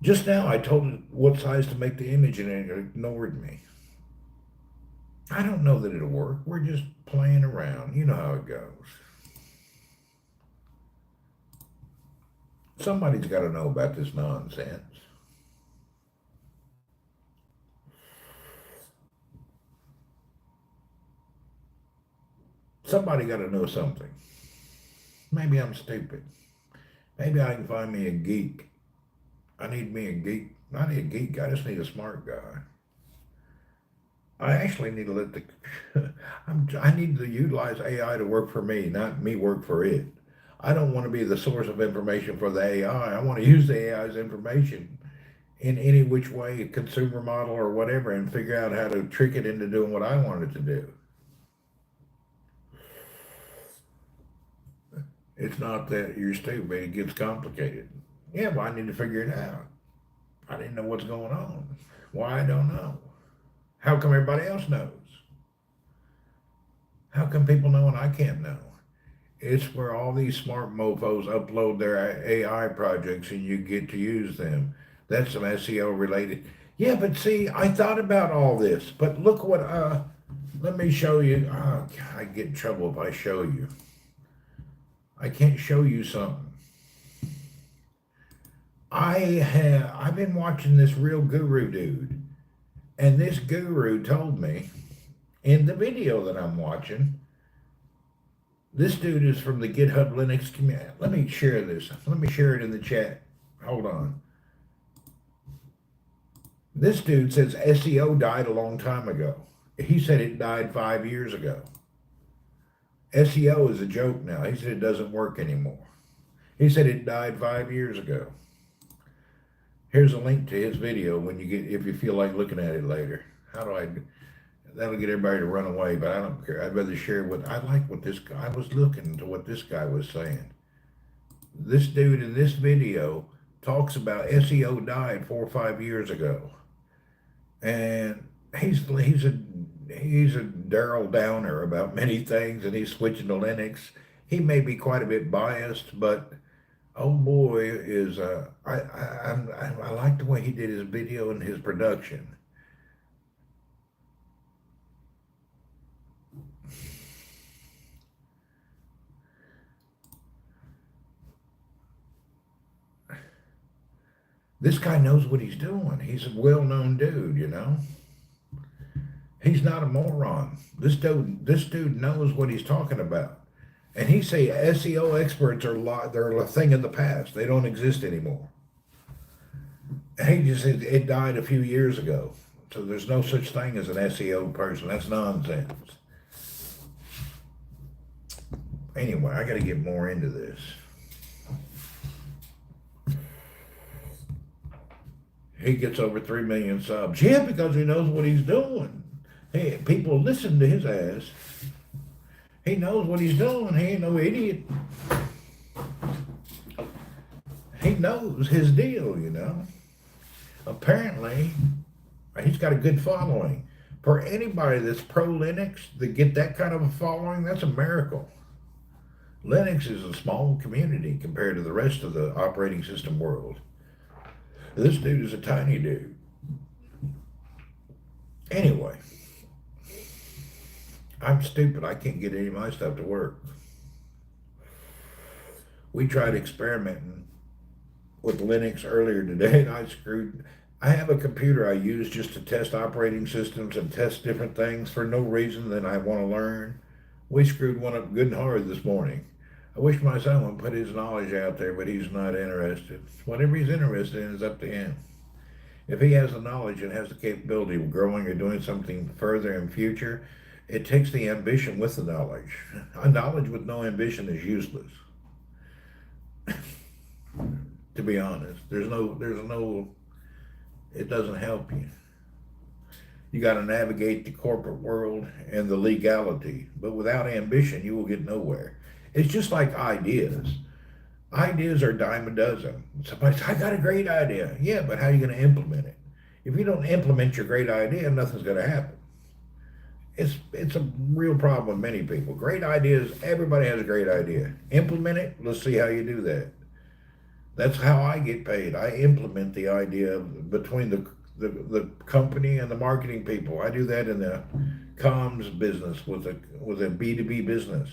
Just now, I told it what size to make the image, and it ignored me. I don't know that it'll work. We're just playing around. You know how it goes. Somebody's got to know about this nonsense. Somebody got to know something. Maybe I'm stupid. Maybe I can find me a geek. I need me a geek. I need a geek. I just need a smart guy. I actually need to let I need to utilize AI to work for me, not me work for it. I don't want to be the source of information for the AI. I want to use the AI's information in any which way, consumer model or whatever, and figure out how to trick it into doing what I want it to do. It's not that you're stupid. It gets complicated. Yeah, well, I need to figure it out. I didn't know what's going on. Why, I don't know. How come everybody else knows? How come people know and I can't know? It's where all these smart mofos upload their AI projects and you get to use them. That's some SEO related. Yeah, but see, I thought about all this, but look what, let me show you. Oh, I get in trouble if I show you. I can't show you something. I've been watching this real guru dude, and this guru told me in the video that I'm watching, this dude is from the GitHub Linux community. Let me share this. Let me share it in the chat. Hold on. This dude says SEO died a long time ago. He said it died 5 years ago. SEO is a joke now. He said it doesn't work anymore. He said it died 5 years ago. Here's a link to his video if you feel like looking at it later. That'll get everybody to run away, but I don't care. I'd rather share I was looking to what this guy was saying. This dude in this video talks about SEO died 4 or 5 years ago. And he's a Daryl Downer about many things, and he's switching to Linux. He may be quite a bit biased, but oh boy, I like the way he did his video and his production. This guy knows what he's doing. He's a well-known dude, you know. He's not a moron. This dude knows what he's talking about. And he say SEO experts they're a thing of the past. They don't exist anymore. He just said it died a few years ago. So there's no such thing as an SEO person. That's nonsense. Anyway, I got to get more into this. He gets over 3 million subs. Yeah, because he knows what he's doing. Hey, people listen to his ass. He knows what he's doing. He ain't no idiot. He knows his deal, you know. Apparently, he's got a good following. For anybody that's pro Linux that get that kind of a following, that's a miracle. Linux is a small community compared to the rest of the operating system world. This dude is a tiny dude. Anyway, I'm stupid. I can't get any of my stuff to work. We tried experimenting with Linux earlier today, and I screwed. I have a computer I use just to test operating systems and test different things for no reason than I want to learn. We screwed one up good and hard this morning. I wish my son would put his knowledge out there, but he's not interested. Whatever he's interested in is up to him. If he has the knowledge and has the capability of growing or doing something further in future, it takes the ambition with the knowledge. A knowledge with no ambition is useless. To be honest, it doesn't help you. You got to navigate the corporate world and the legality, but without ambition, you will get nowhere. It's just like ideas. Ideas are dime a dozen. Somebody says, I got a great idea. Yeah, but how are you going to implement it? If you don't implement your great idea, nothing's going to happen. It's a real problem with many people. Great ideas, everybody has a great idea. Implement it, let's see how you do that. That's how I get paid. I implement the idea between the company and the marketing people. I do that in the comms business with a B2B business.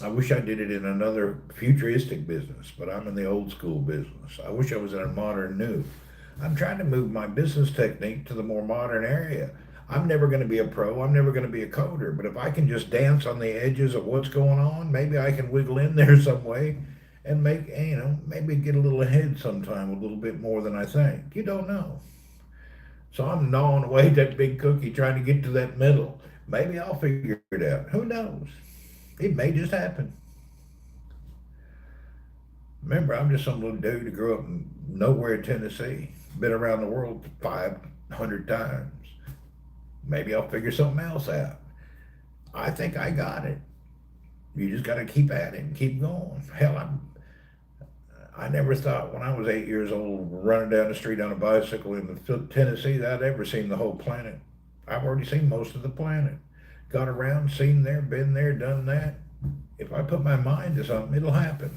I wish I did it in another futuristic business, but I'm in the old school business. I wish I was in a modern new. I'm trying to move my business technique to the more modern area. I'm never going to be a pro. I'm never going to be a coder. But if I can just dance on the edges of what's going on, maybe I can wiggle in there some way and make, maybe get a little ahead sometime, a little bit more than I think. You don't know. So I'm gnawing away at that big cookie trying to get to that middle. Maybe I'll figure it out. Who knows? It may just happen. Remember, I'm just some little dude who grew up in nowhere, Tennessee. Been around the world 500 times. Maybe I'll figure something else out. I think I got it. You just got to keep at it and keep going. Hell, I never thought when I was 8 years old, running down the street on a bicycle in Tennessee, that I'd ever seen the whole planet. I've already seen most of the planet. Got around, seen there, been there, done that. If I put my mind to something, it'll happen.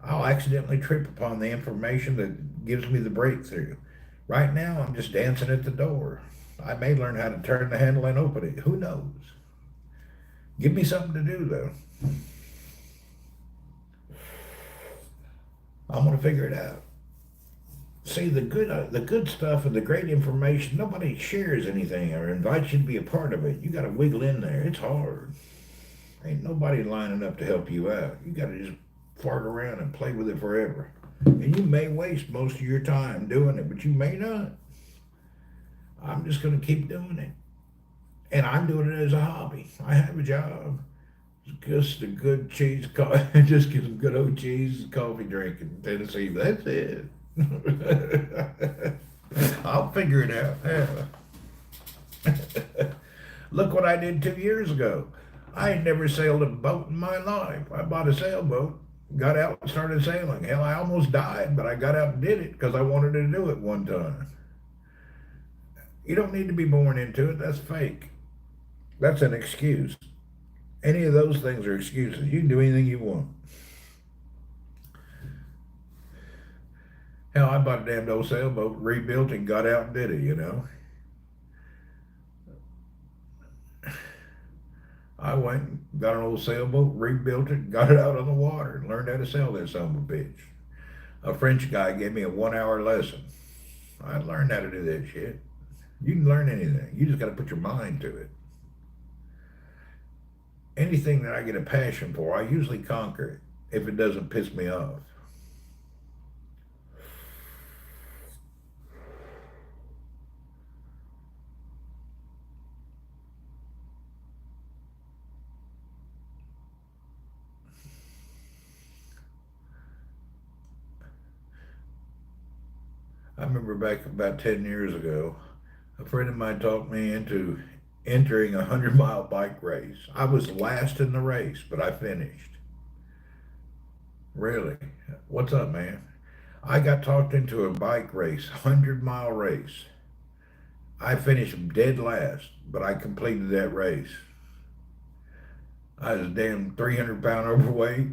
I'll accidentally trip upon the information that gives me the breakthrough. Right now, I'm just dancing at the door. I may learn how to turn the handle and open it. Who knows? Give me something to do, though. I'm going to figure it out. See, the good stuff and the great information, nobody shares anything or invites you to be a part of it. You got to wiggle in there. It's hard. Ain't nobody lining up to help you out. You got to just fart around and play with it forever. And you may waste most of your time doing it, but you may not. I'm just going to keep doing it. And I'm doing it as a hobby. I have a job. Just a good cheese, just get some good old cheese and coffee drink in Tennessee. That's it. I'll figure it out. Yeah. Look what I did 2 years ago. I had never sailed a boat in my life. I bought a sailboat, got out and started sailing. Hell, I almost died, but I got out and did it because I wanted to do it one time. You don't need to be born into it. That's fake. That's an excuse. Any of those things are excuses. You can do anything you want. Hell, I bought a damned old sailboat, rebuilt it, got out and did it. I went and got an old sailboat, rebuilt it, got it out on the water, and learned how to sail that son of a bitch. A French guy gave me a 1 hour lesson. I learned how to do that shit. You can learn anything. You just got to put your mind to it. Anything that I get a passion for, I usually conquer it if it doesn't piss me off. I remember back about 10 years ago, a friend of mine talked me into entering a 100-mile bike race. I was last in the race, but I finished. Really? What's up, man? I got talked into a bike race, 100-mile race. I finished dead last, but I completed that race. I was damn 300-pound overweight,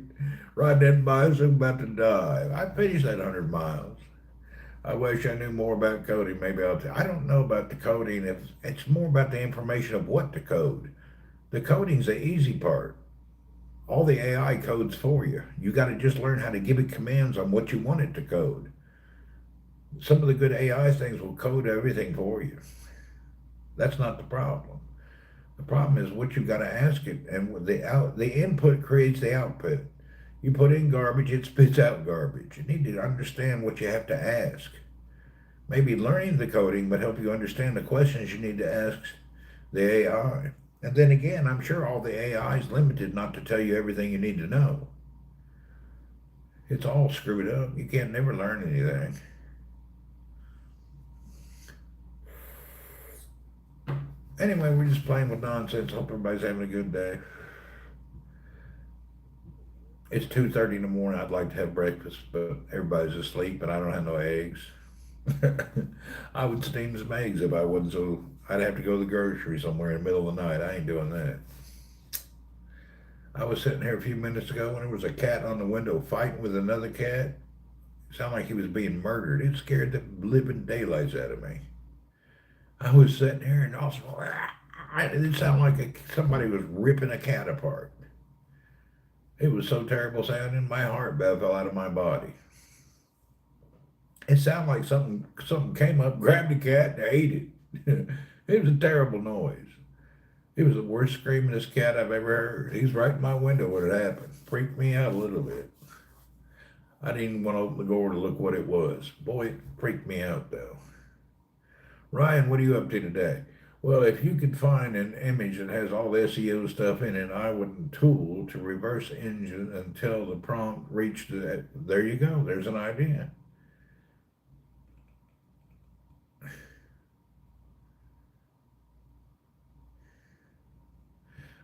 riding that bicycle about to die. I finished that 100 miles. I wish I knew more about coding. Maybe I don't know about the coding. It's more about the information of what to code. The coding's the easy part. All the AI codes for you. You got to just learn how to give it commands on what you want it to code. Some of the good AI things will code everything for you. That's not the problem. The problem is what you got to ask it, and the input creates the output. You put in garbage, it spits out garbage. You need to understand what you have to ask. Maybe learning the coding would help you understand the questions you need to ask the AI. And then again, I'm sure all the AI is limited not to tell you everything you need to know. It's all screwed up. You can't never learn anything. Anyway, we're just playing with nonsense. Hope everybody's having a good day. It's 2:30 in the morning. I'd like to have breakfast, but everybody's asleep and I don't have no eggs. I would steam some eggs if I wasn't so. I'd have to go to the grocery somewhere in the middle of the night. I ain't doing that. I was sitting here a few minutes ago when there was a cat on the window fighting with another cat. It sounded like he was being murdered. It scared the living daylights out of me. I was sitting here and also, it sounded like somebody was ripping a cat apart. It was so terrible sounding, my heart fell out of my body. It sounded like something came up, grabbed the cat, and ate it. It was a terrible noise. It was the worst screamingest cat I've ever heard. He's right in my window when it happened. Freaked me out a little bit. I didn't even want to open the door to look what it was. Boy, it freaked me out though. Ryan, what are you up to today? Well, if you could find an image that has all the SEO stuff in it, I would tool to reverse engine until the prompt reached that. There you go. There's an idea.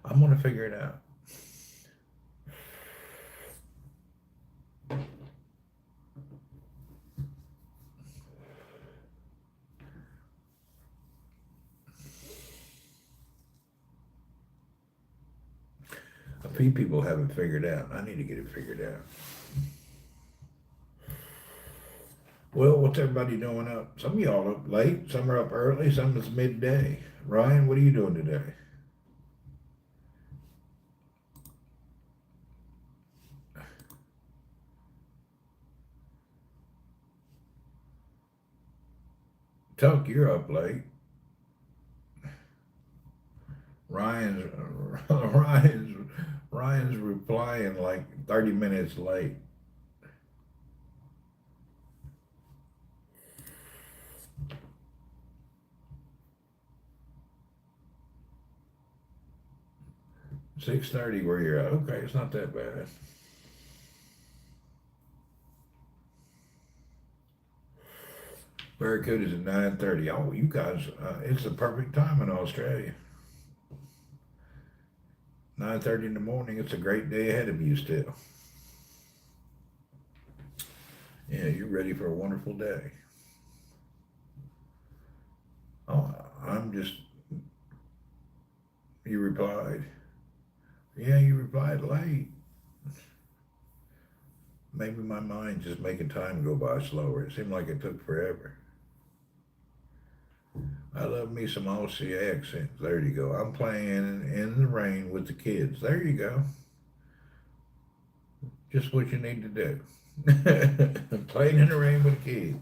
I'm going to figure it out. A few people haven't figured out. I need to get it figured out. Well, what's everybody doing up? Some of y'all up late, some are up early, some it's midday. Ryan, what are you doing today? Tuck, you're up late. Ryan's Ryan's Ryan's replying like 30 minutes late. 6:30 where you're at. Okay, it's not that bad. Barracuda's at 9:30. Oh, you guys, it's the perfect time in Australia. 9:30 in the morning. It's a great day ahead of you still. Yeah, you're ready for a wonderful day. Oh, I'm just. You replied. Yeah, you replied late. Maybe my mind's just making time go by slower. It seemed like it took forever. I love me some Aussie accents. There you go. I'm playing in the rain with the kids. There you go. Just what you need to do. Playing in the rain with the kids.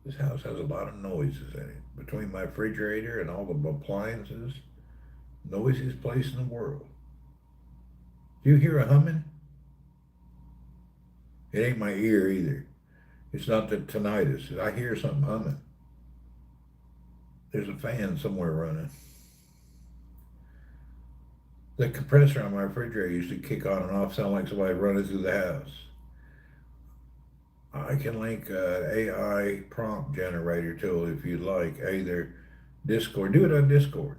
This house has a lot of noises in it. Between my refrigerator and all the appliances, noisiest place in the world. Do you hear a humming? It ain't my ear either. It's not the tinnitus. I hear something humming. There's a fan somewhere running. The compressor on my refrigerator used to kick on and off, sound like somebody running through the house. I can link an AI prompt generator tool if you'd like, either Discord. Do it on Discord.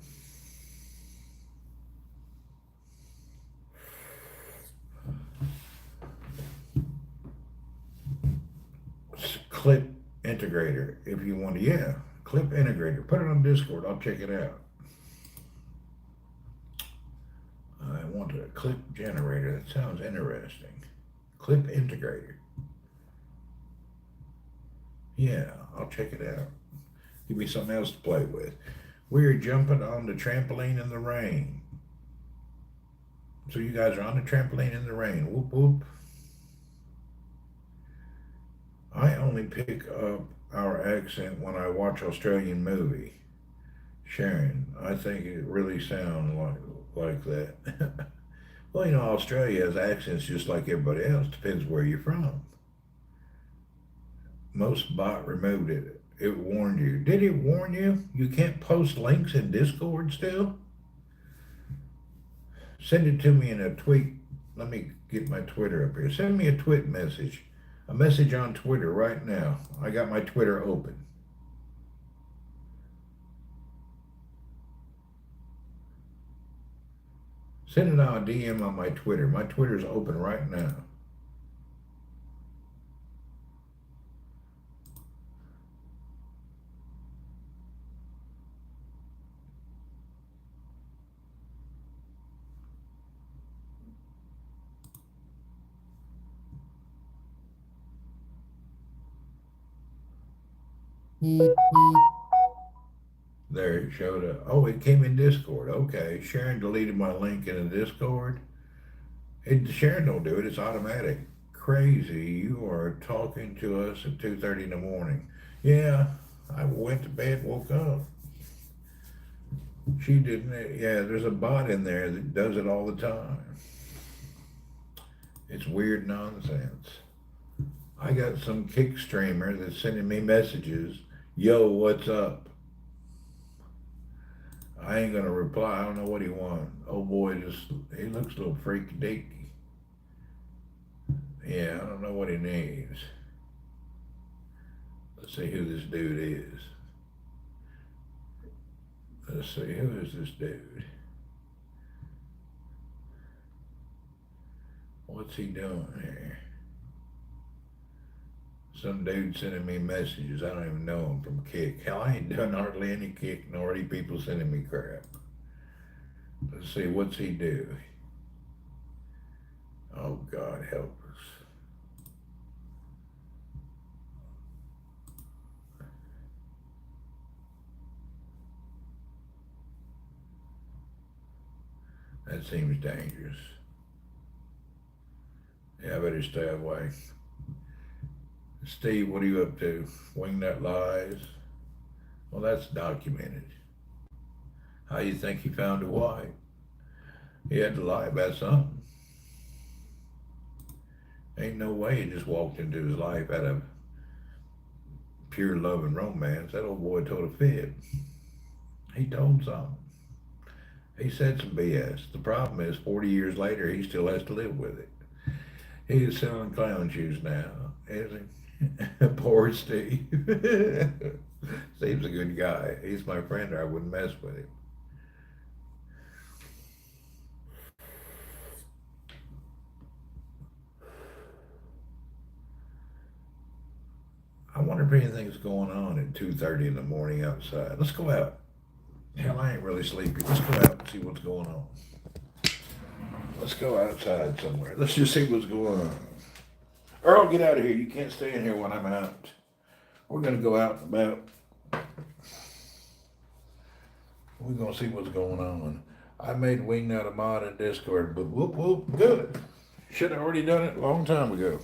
Clip integrator, if you want to. Yeah, clip integrator. Put it on Discord. I'll check it out. I want a clip generator. That sounds interesting. Clip integrator. Yeah, I'll check it out. Give me something else to play with. We're jumping on the trampoline in the rain. So you guys are on the trampoline in the rain. Whoop, whoop. I only pick up our accent when I watch Australian movie. Sharon, I think it really sounds like that. Well, Australia has accents just like everybody else. Depends where you're from. Most bot removed it. It warned you. Did it warn you? You can't post links in Discord still? Send it to me in a tweet. Let me get my Twitter up here. Send me a tweet message. A message on Twitter right now. I got my Twitter open. Send it on a DM on my Twitter. My Twitter's open right now. There it showed up. Oh, it came in Discord. Okay. Sharon deleted my link in the Discord. Sharon don't do it. It's automatic. Crazy. You are talking to us at 2:30 in the morning. Yeah. I went to bed, woke up. She didn't. Yeah, there's a bot in there that does it all the time. It's weird nonsense. I got some kick streamer that's sending me messages. Yo, what's up? I ain't gonna reply. I don't know what he wants. Oh boy, he looks a little freaky deaky. Yeah, I don't know what he needs. Let's see who this dude is. Let's see, who is this dude? What's he doing here? Some dude sending me messages. I don't even know him from Kick. Hell, I ain't done hardly any Kick, nor any people sending me crap. Let's see, what's he do? Oh, God help us. That seems dangerous. Yeah, I better stay away. Steve, what are you up to? Wingnut lies? Well, that's documented. How you think he found a wife? He had to lie about something. Ain't no way he just walked into his life out of pure love and romance. That old boy told a fib. He told something. He said some BS. The problem is 40 years later, he still has to live with it. He is selling clown shoes now, is he? Poor Steve. Steve's a good guy. He's my friend, or I wouldn't mess with him. I wonder if anything's going on at 2:30 in the morning outside. Let's go out. Hell, I ain't really sleepy. Let's go out and see what's going on. Let's go outside somewhere. Let's just see what's going on. Earl, get out of here. You can't stay in here when I'm out. We're going to go out and about. We're going to see what's going on. I made Wingnut a mod in Discord, but whoop, whoop, good. Should have already done it a long time ago.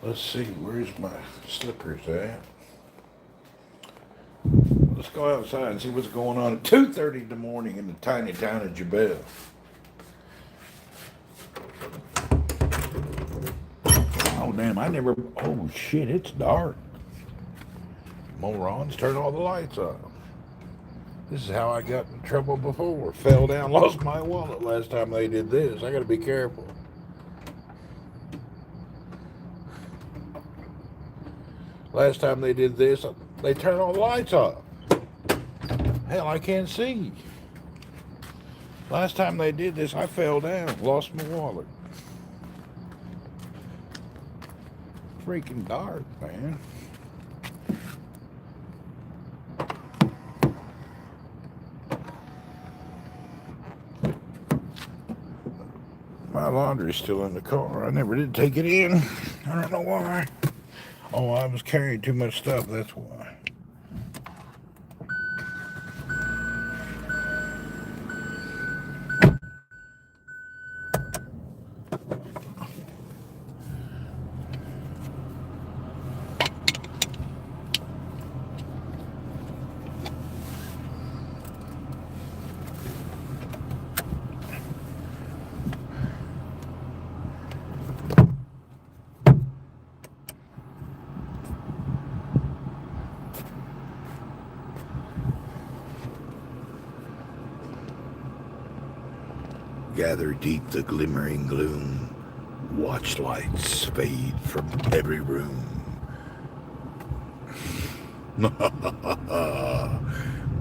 Let's see, where's my slippers at? Let's go outside and see what's going on at 2:30 in the morning in the tiny town of Jabel. Oh, damn, oh, shit, it's dark. Morons, turn all the lights off. This is how I got in trouble before. Fell down, lost my wallet last time they did this. I gotta be careful. Last time they did this, they turned all the lights off. Hell, I can't see. Last time they did this, I fell down, lost my wallet. Freaking dark, man. My laundry's still in the car. I never did take it in. I don't know why. Oh, I was carrying too much stuff, that's why. Gather deep the glimmering gloom. Watch lights fade from every room.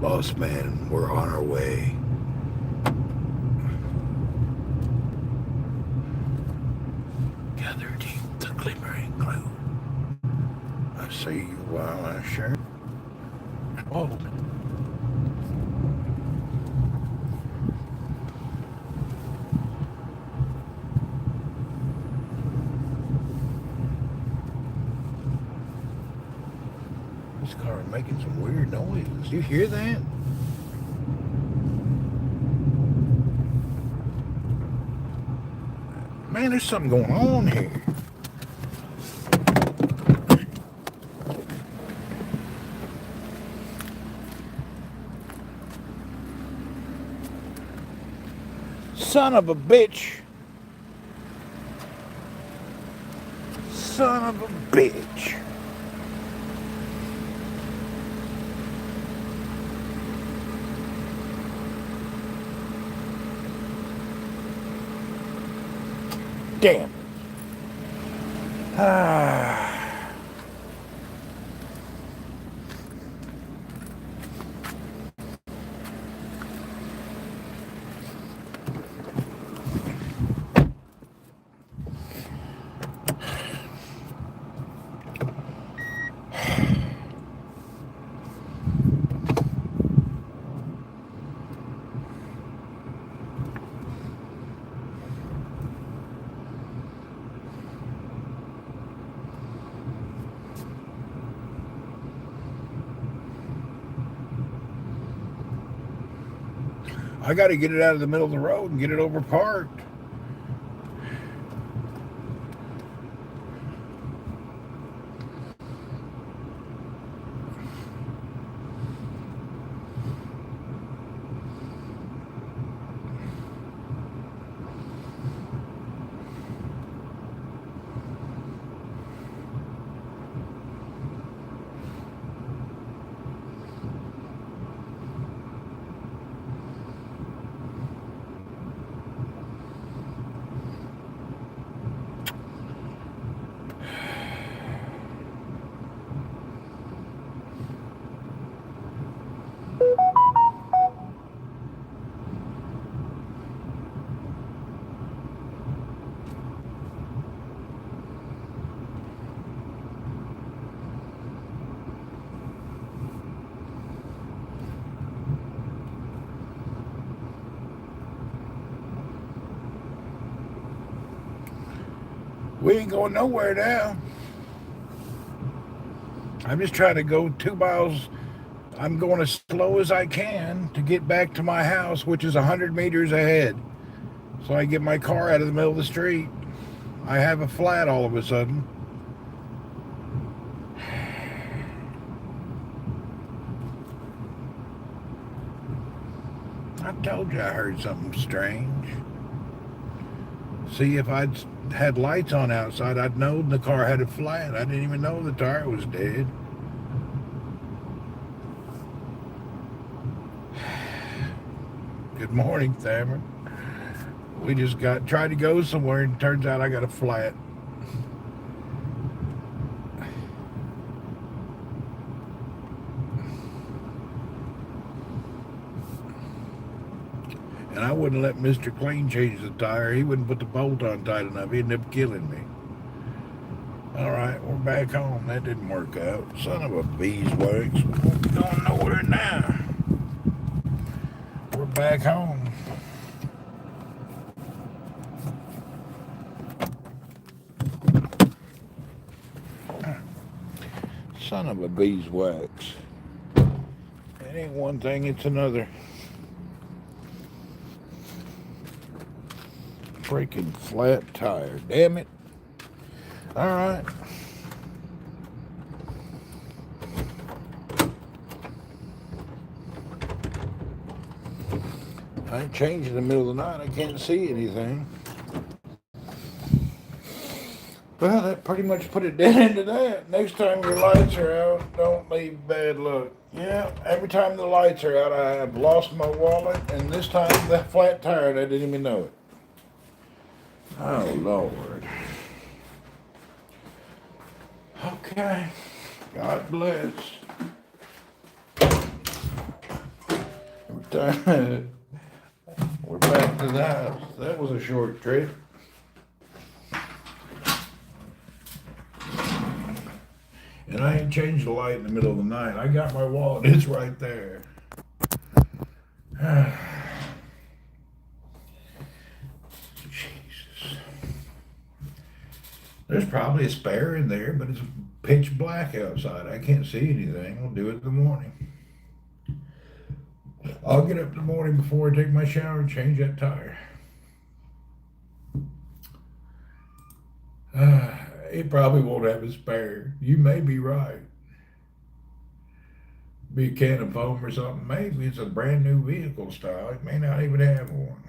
Boss man, we're on our way. Gather deep the glimmering gloom. I see you while I share. Oh. This car is making some weird noises. You hear that? Man, there's something going on here. Son of a bitch. Son of a bitch. Damn. I got to get it out of the middle of the road and get it over parked. We ain't going nowhere now. I'm just trying to go 2 miles. I'm going as slow as I can to get back to my house, which is 100 meters ahead. So I get my car out of the middle of the street. I have a flat all of a sudden. I told you I heard something strange. See, if I'd had lights on outside, I'd known the car had a flat. I didn't even know the tire was dead. Good morning, Thammer. We just tried to go somewhere, and it turns out I got a flat. And I wouldn't let Mr. Clean change the tire. He wouldn't put the bolt on tight enough. He'd end up killing me. All right, we're back home. That didn't work out. Son of a beeswax. We're going nowhere now. We're back home. Son of a beeswax. It ain't one thing, it's another. Freaking flat tire. Damn it. All right. I ain't changed in the middle of the night. I can't see anything. Well, that pretty much put it dead into that. Next time your lights are out, don't leave bad luck. Yeah, every time the lights are out, I have lost my wallet, and this time the flat tire, I didn't even know it. Oh, Lord. Okay. God bless. We're back to the house. That was a short trip. And I ain't changed the light in the middle of the night. I got my wallet. It's right there. Jesus. There's probably a spare in there, but it's pitch black outside. I can't see anything. I'll do it in the morning. I'll get up in the morning before I take my shower and change that tire. It probably won't have a spare. You may be right. Be a can of foam or something. Maybe it's a brand new vehicle style. It may not even have one.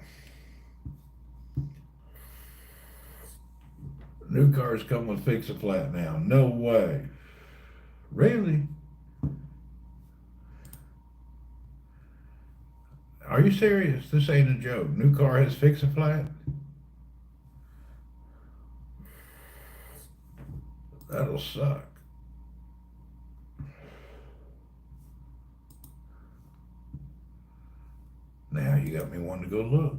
New cars come with fix-a-flat now. No way. Really? Are you serious? This ain't a joke. New car has fix-a-flat? That'll suck. Now you got me wanting to go look.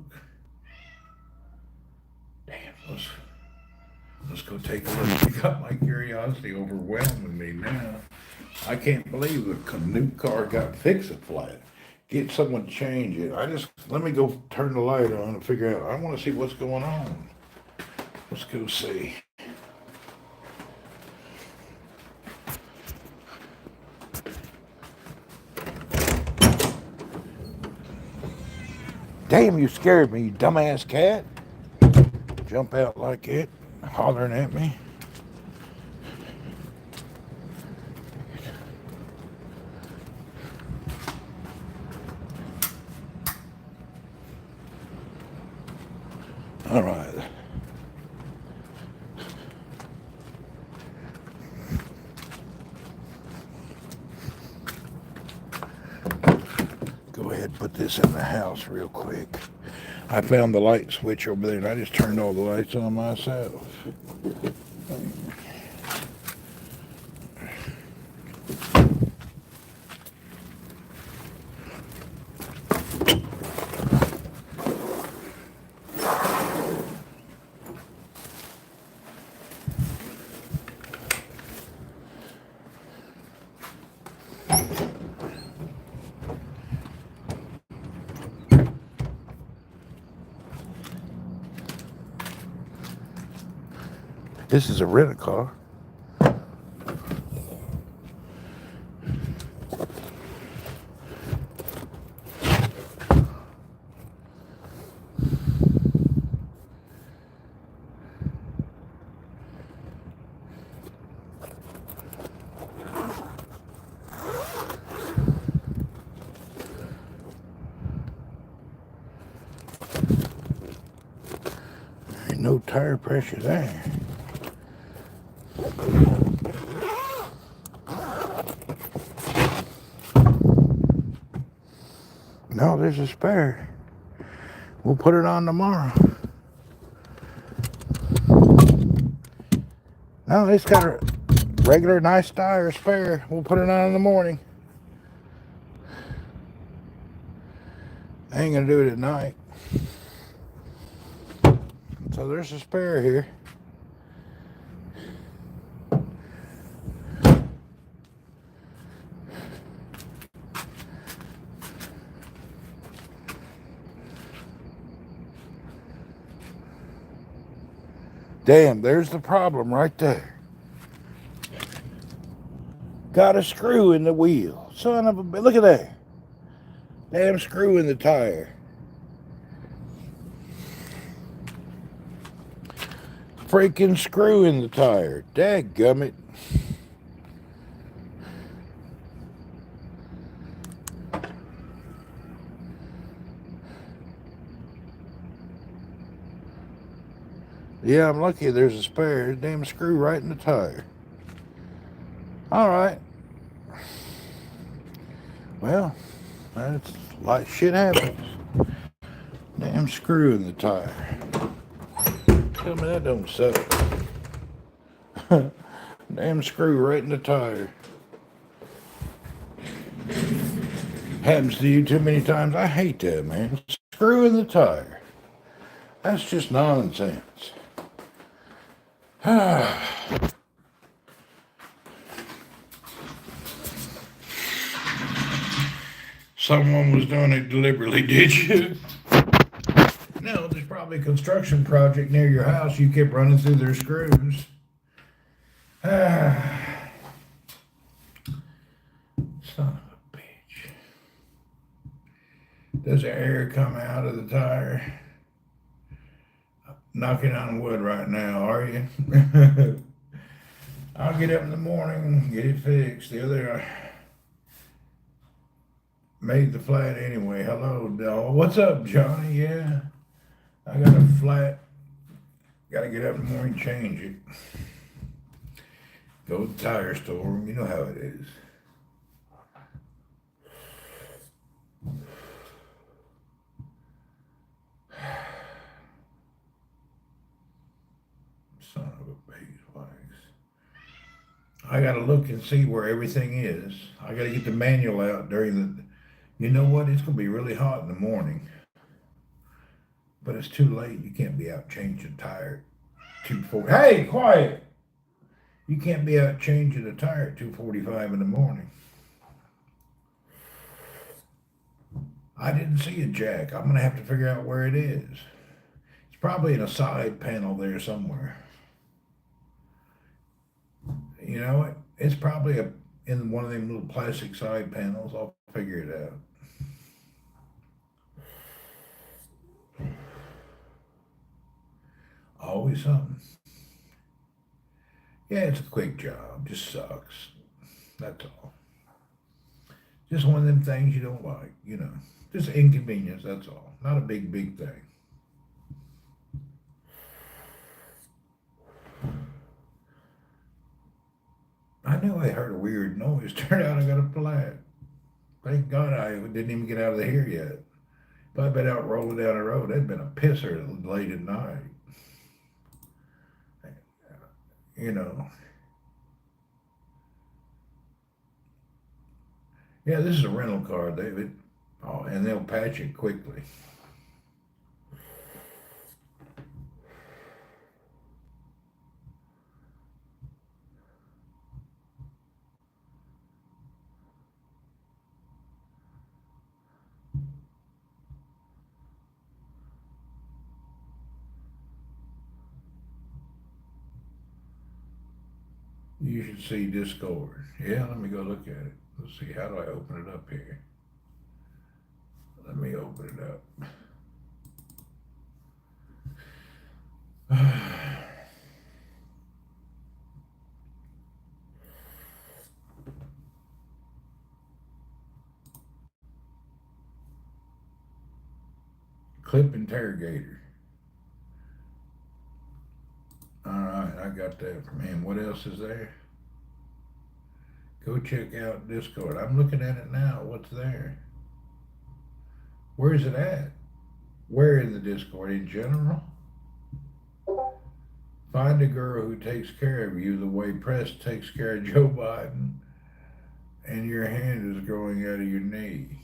Damn, let's go take a look. You got my curiosity overwhelming me now. I can't believe a new car got fix-a-flat. Get someone to change it. Let me go turn the light on and figure out. I want to see what's going on. Let's go see. Damn, you scared me, you dumbass cat. Jump out like it, hollering at me. All right. Go ahead and put this in the house real quick. I found the light switch over there and I just turned all the lights on myself. This is a rent-a-car. go, tire pressure there. No, there's a spare. We'll put it on tomorrow. No, it's got a regular nice tire spare. We'll put it on in the morning. I ain't gonna do it at night. So there's a spare here. Damn, there's the problem right there. Got a screw in the wheel. Son of a bitch. Look at that. Damn screw in the tire. Freaking screw in the tire. Dadgummit. Yeah, I'm lucky there's a spare. Damn screw right in the tire. Alright. Well, that's like shit happens. Damn screw in the tire. Tell me that don't suck. Damn screw right in the tire. Happens to you too many times. I hate that, man. Screw in the tire. That's just nonsense. Someone was doing it deliberately, did you? No, there's probably a construction project near your house. You kept running through their screws. Son of a bitch. Does the air come out of the tire? Knocking on wood right now, are you? I'll get up in the morning and get it fixed. The other made the flat anyway. Hello, dog. What's up, Johnny? Yeah, I got a flat. Got to get up in the morning and change it. Go to the tire store. You know how it is. Son of a beeswax. I got to look and see where everything is. I got to get the manual out during the. You know what? It's going to be really hot in the morning. But it's too late. You can't be out changing a tire at 2:40. Hey, quiet! You can't be out changing a tire at 2:45 in the morning. I didn't see a jack. I'm going to have to figure out where it is. It's probably in a side panel there somewhere. You know what? It's probably in one of them little plastic side panels. I'll figure it out. Always something. Yeah, it's a quick job. Just sucks. That's all. Just one of them things you don't like, you know. Just inconvenience, that's all. Not a big thing. I knew I heard a weird noise. Turned out I got a flat. Thank God I didn't even get out of here yet. If I'd been out rolling down the road, that'd been a pisser late at night. You know. Yeah, this is a rental car, David. Oh, and they'll patch it quickly. You should see Discord. Yeah, let me go look at it. Let's see, how do I open it up here? Let me open it up. Clip interrogator. I got that from him. What else is there? Go check out Discord. I'm looking at it now. What's there? Where is it at? Where in the Discord? In general? Find a girl who takes care of you the way Press takes care of Joe Biden, and your hand is growing out of your knee.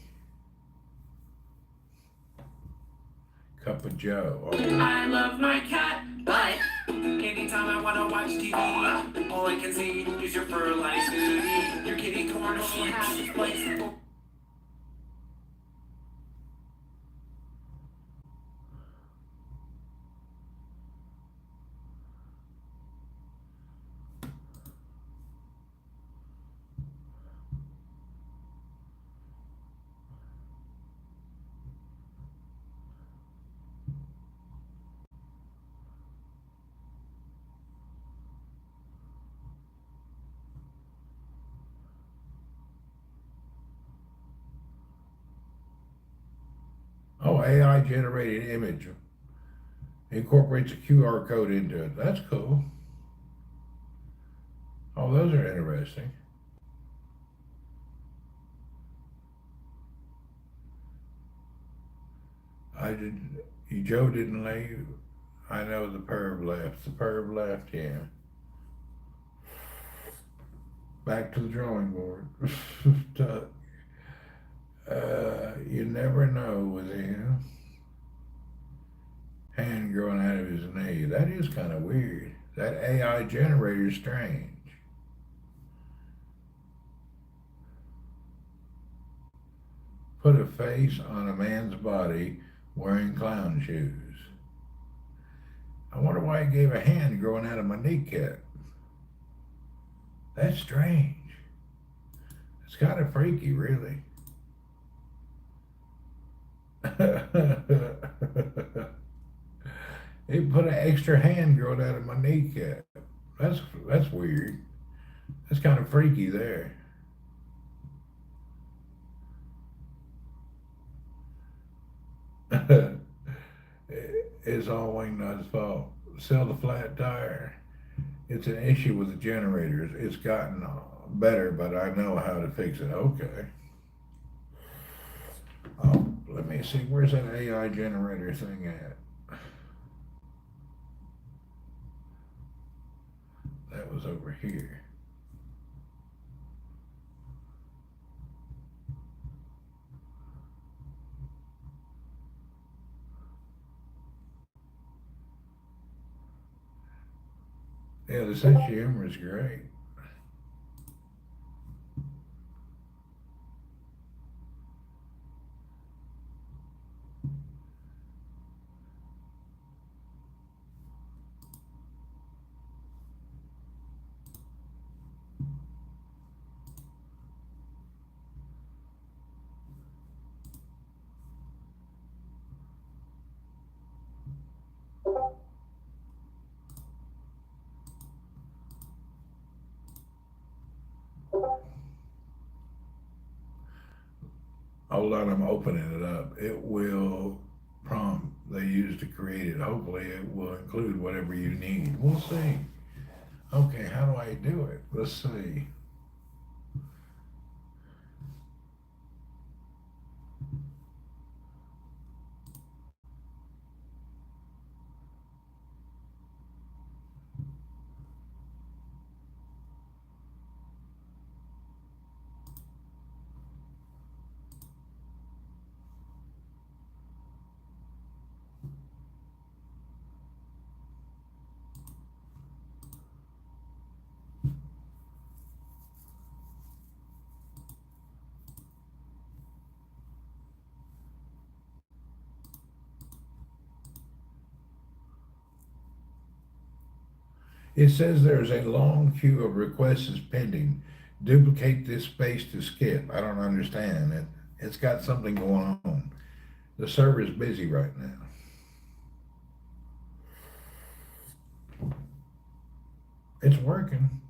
Cup of Joe. Oh. I love my cat, but anytime I want to watch TV, all I can see is your fur-lined hoodie. Your kitty corner will have its place. Oh, AI generated image. Incorporates a QR code into it. That's cool. Oh, those are interesting. Joe didn't leave. I know the perv left. The perv left, yeah. Back to the drawing board. You never know with him. Hand growing out of his knee. That is kind of weird. That AI generator is strange. Put a face on a man's body wearing clown shoes. I wonder why he gave a hand growing out of my kneecap. That's strange. It's kind of freaky, really. He put an extra hand growing out of my kneecap. That's weird. That's kind of freaky there. It's all Wingnut's fault. Sell the flat tire. It's an issue with the generators. It's gotten better, but I know how to fix it. Okay. Oh, let me see. Where's that AI generator thing at? That was over here. Yeah, the sense of humor is great. Hold on, I'm opening it up. It will prompt they use to create it. Hopefully it will include whatever you need. We'll see. Okay, how do I do it? Let's see. It says there's a long queue of requests pending. Duplicate this space to skip. I don't understand it. It's got something going on. The server is busy right now. It's working.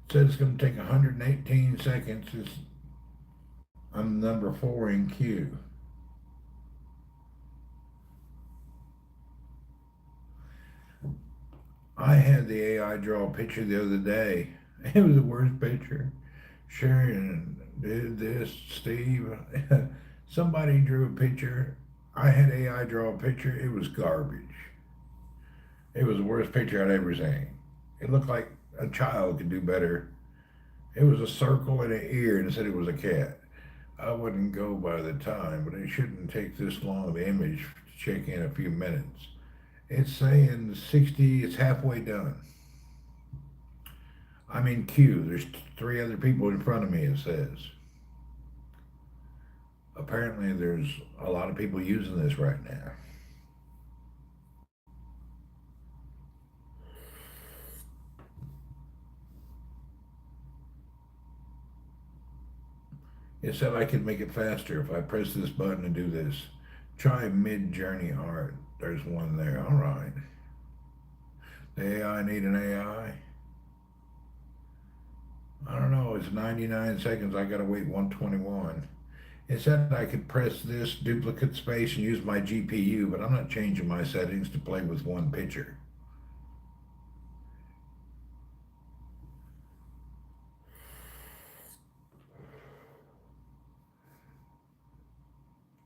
It said it's going to take 118 seconds. I'm number 4 in queue. I had the AI draw a picture the other day. It was the worst picture. Sharon did this, Steve. Somebody drew a picture. I had AI draw a picture. It was garbage. It was the worst picture I'd ever seen. It looked like a child could do better. It was a circle and an ear, and it said it was a cat. I wouldn't go by the time, but it shouldn't take this long of image to check in a few minutes. It's saying 60, it's halfway done. I'm in queue. There's three other people in front of me, it says. Apparently, there's a lot of people using this right now. It said I could make it faster if I press this button and do this. Try mid-journey art. There's one there. All right. The AI need an AI? I don't know. It's 99 seconds. I gotta wait 121. It said I could press this duplicate space and use my GPU, but I'm not changing my settings to play with one picture.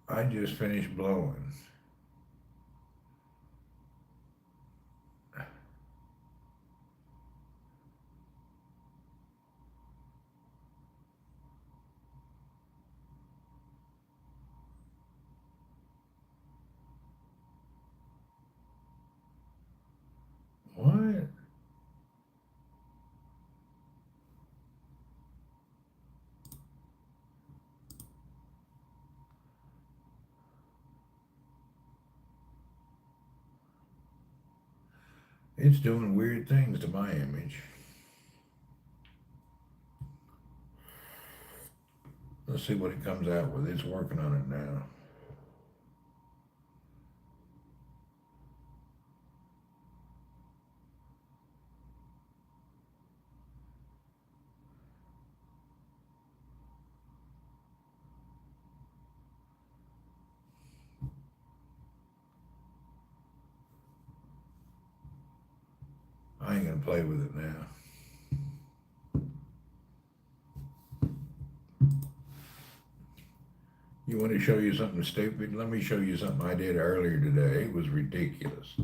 I just finished blowing. What? It's doing weird things to my image. Let's see what it comes out with. It's working on it now. I ain't gonna play with it now. You want to show you something stupid? Let me show you something I did earlier today. It was ridiculous.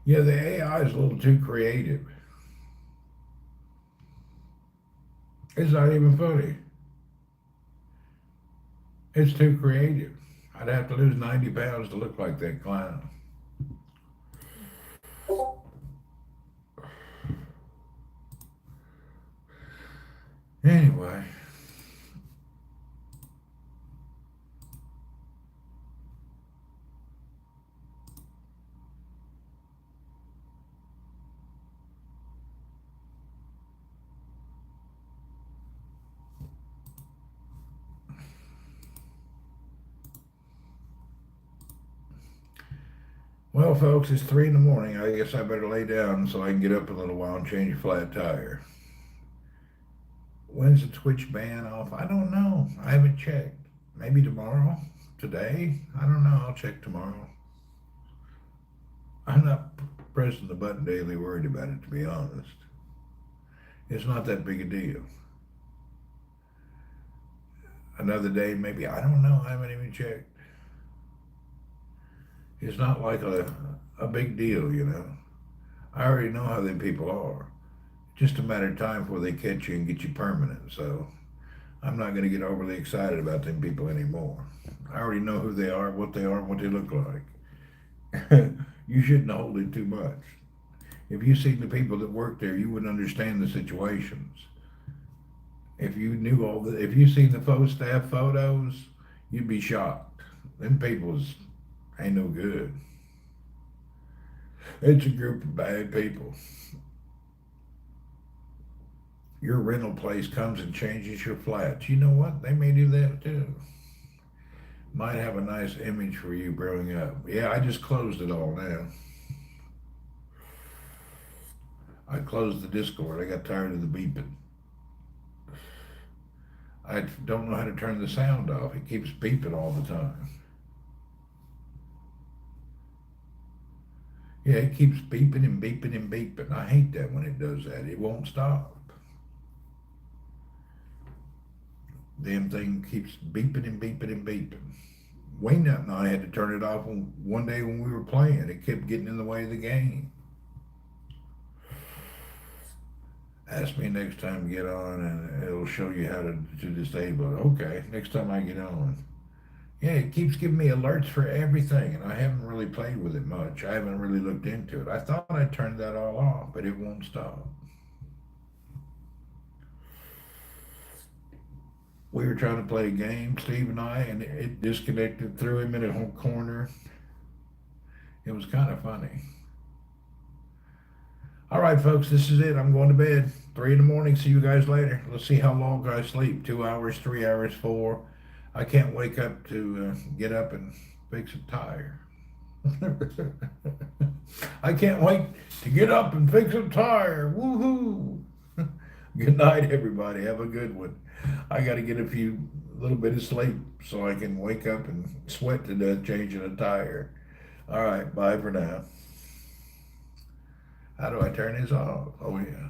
Yeah, the AI is a little too creative. It's not even funny. It's too creative. I'd have to lose 90 pounds to look like that clown. Anyway, Well, folks, it's 3 in the morning. I guess I better lay down so I can get up a little while and change a flat tire. When's the Twitch ban off? I don't know. I haven't checked. Maybe tomorrow? Today? I don't know. I'll check tomorrow. I'm not pressing the button daily worried about it, to be honest. It's not that big a deal. Another day, maybe. I don't know. I haven't even checked. It's not like a big deal, you know. I already know how them people are. Just a matter of time before they catch you and get you permanent. So I'm not going to get overly excited about them people anymore. I already know who they are, and what they look like. You shouldn't hold it too much. If you seen the people that work there, you would understand the situations. If you knew if you seen the staff photos, you'd be shocked. Them people's ain't no good. It's a group of bad people. Your rental place comes and changes your flats. You know what? They may do that too. Might have a nice image for you growing up. Yeah, I just closed it all now. I closed the Discord. I got tired of the beeping. I don't know how to turn the sound off. It keeps beeping all the time. Yeah, it keeps beeping and beeping and beeping. I hate that when it does that. It won't stop. Damn thing keeps beeping and beeping and beeping. Wayne and I had to turn it off one day when we were playing. It kept getting in the way of the game. Ask me next time to get on and it'll show you how to disable it. Okay, next time I get on. Yeah, it keeps giving me alerts for everything, and I haven't really played with it much. I haven't really looked into it. I thought I turned that all off, but it won't stop. We were trying to play a game, Steve and I, and it disconnected, threw him in a whole corner. It was kind of funny. All right, folks, this is it. I'm going to bed. 3 in the morning. See you guys later. Let's see how long I sleep. 2 hours, 3 hours, 4. I can't wake up to get up and fix a tire. I can't wait to get up and fix a tire. Woohoo! Good night, everybody. Have a good one. I got to get a little bit of sleep so I can wake up and sweat to death changing a tire. All right, bye for now. How do I turn this off? Oh, yeah.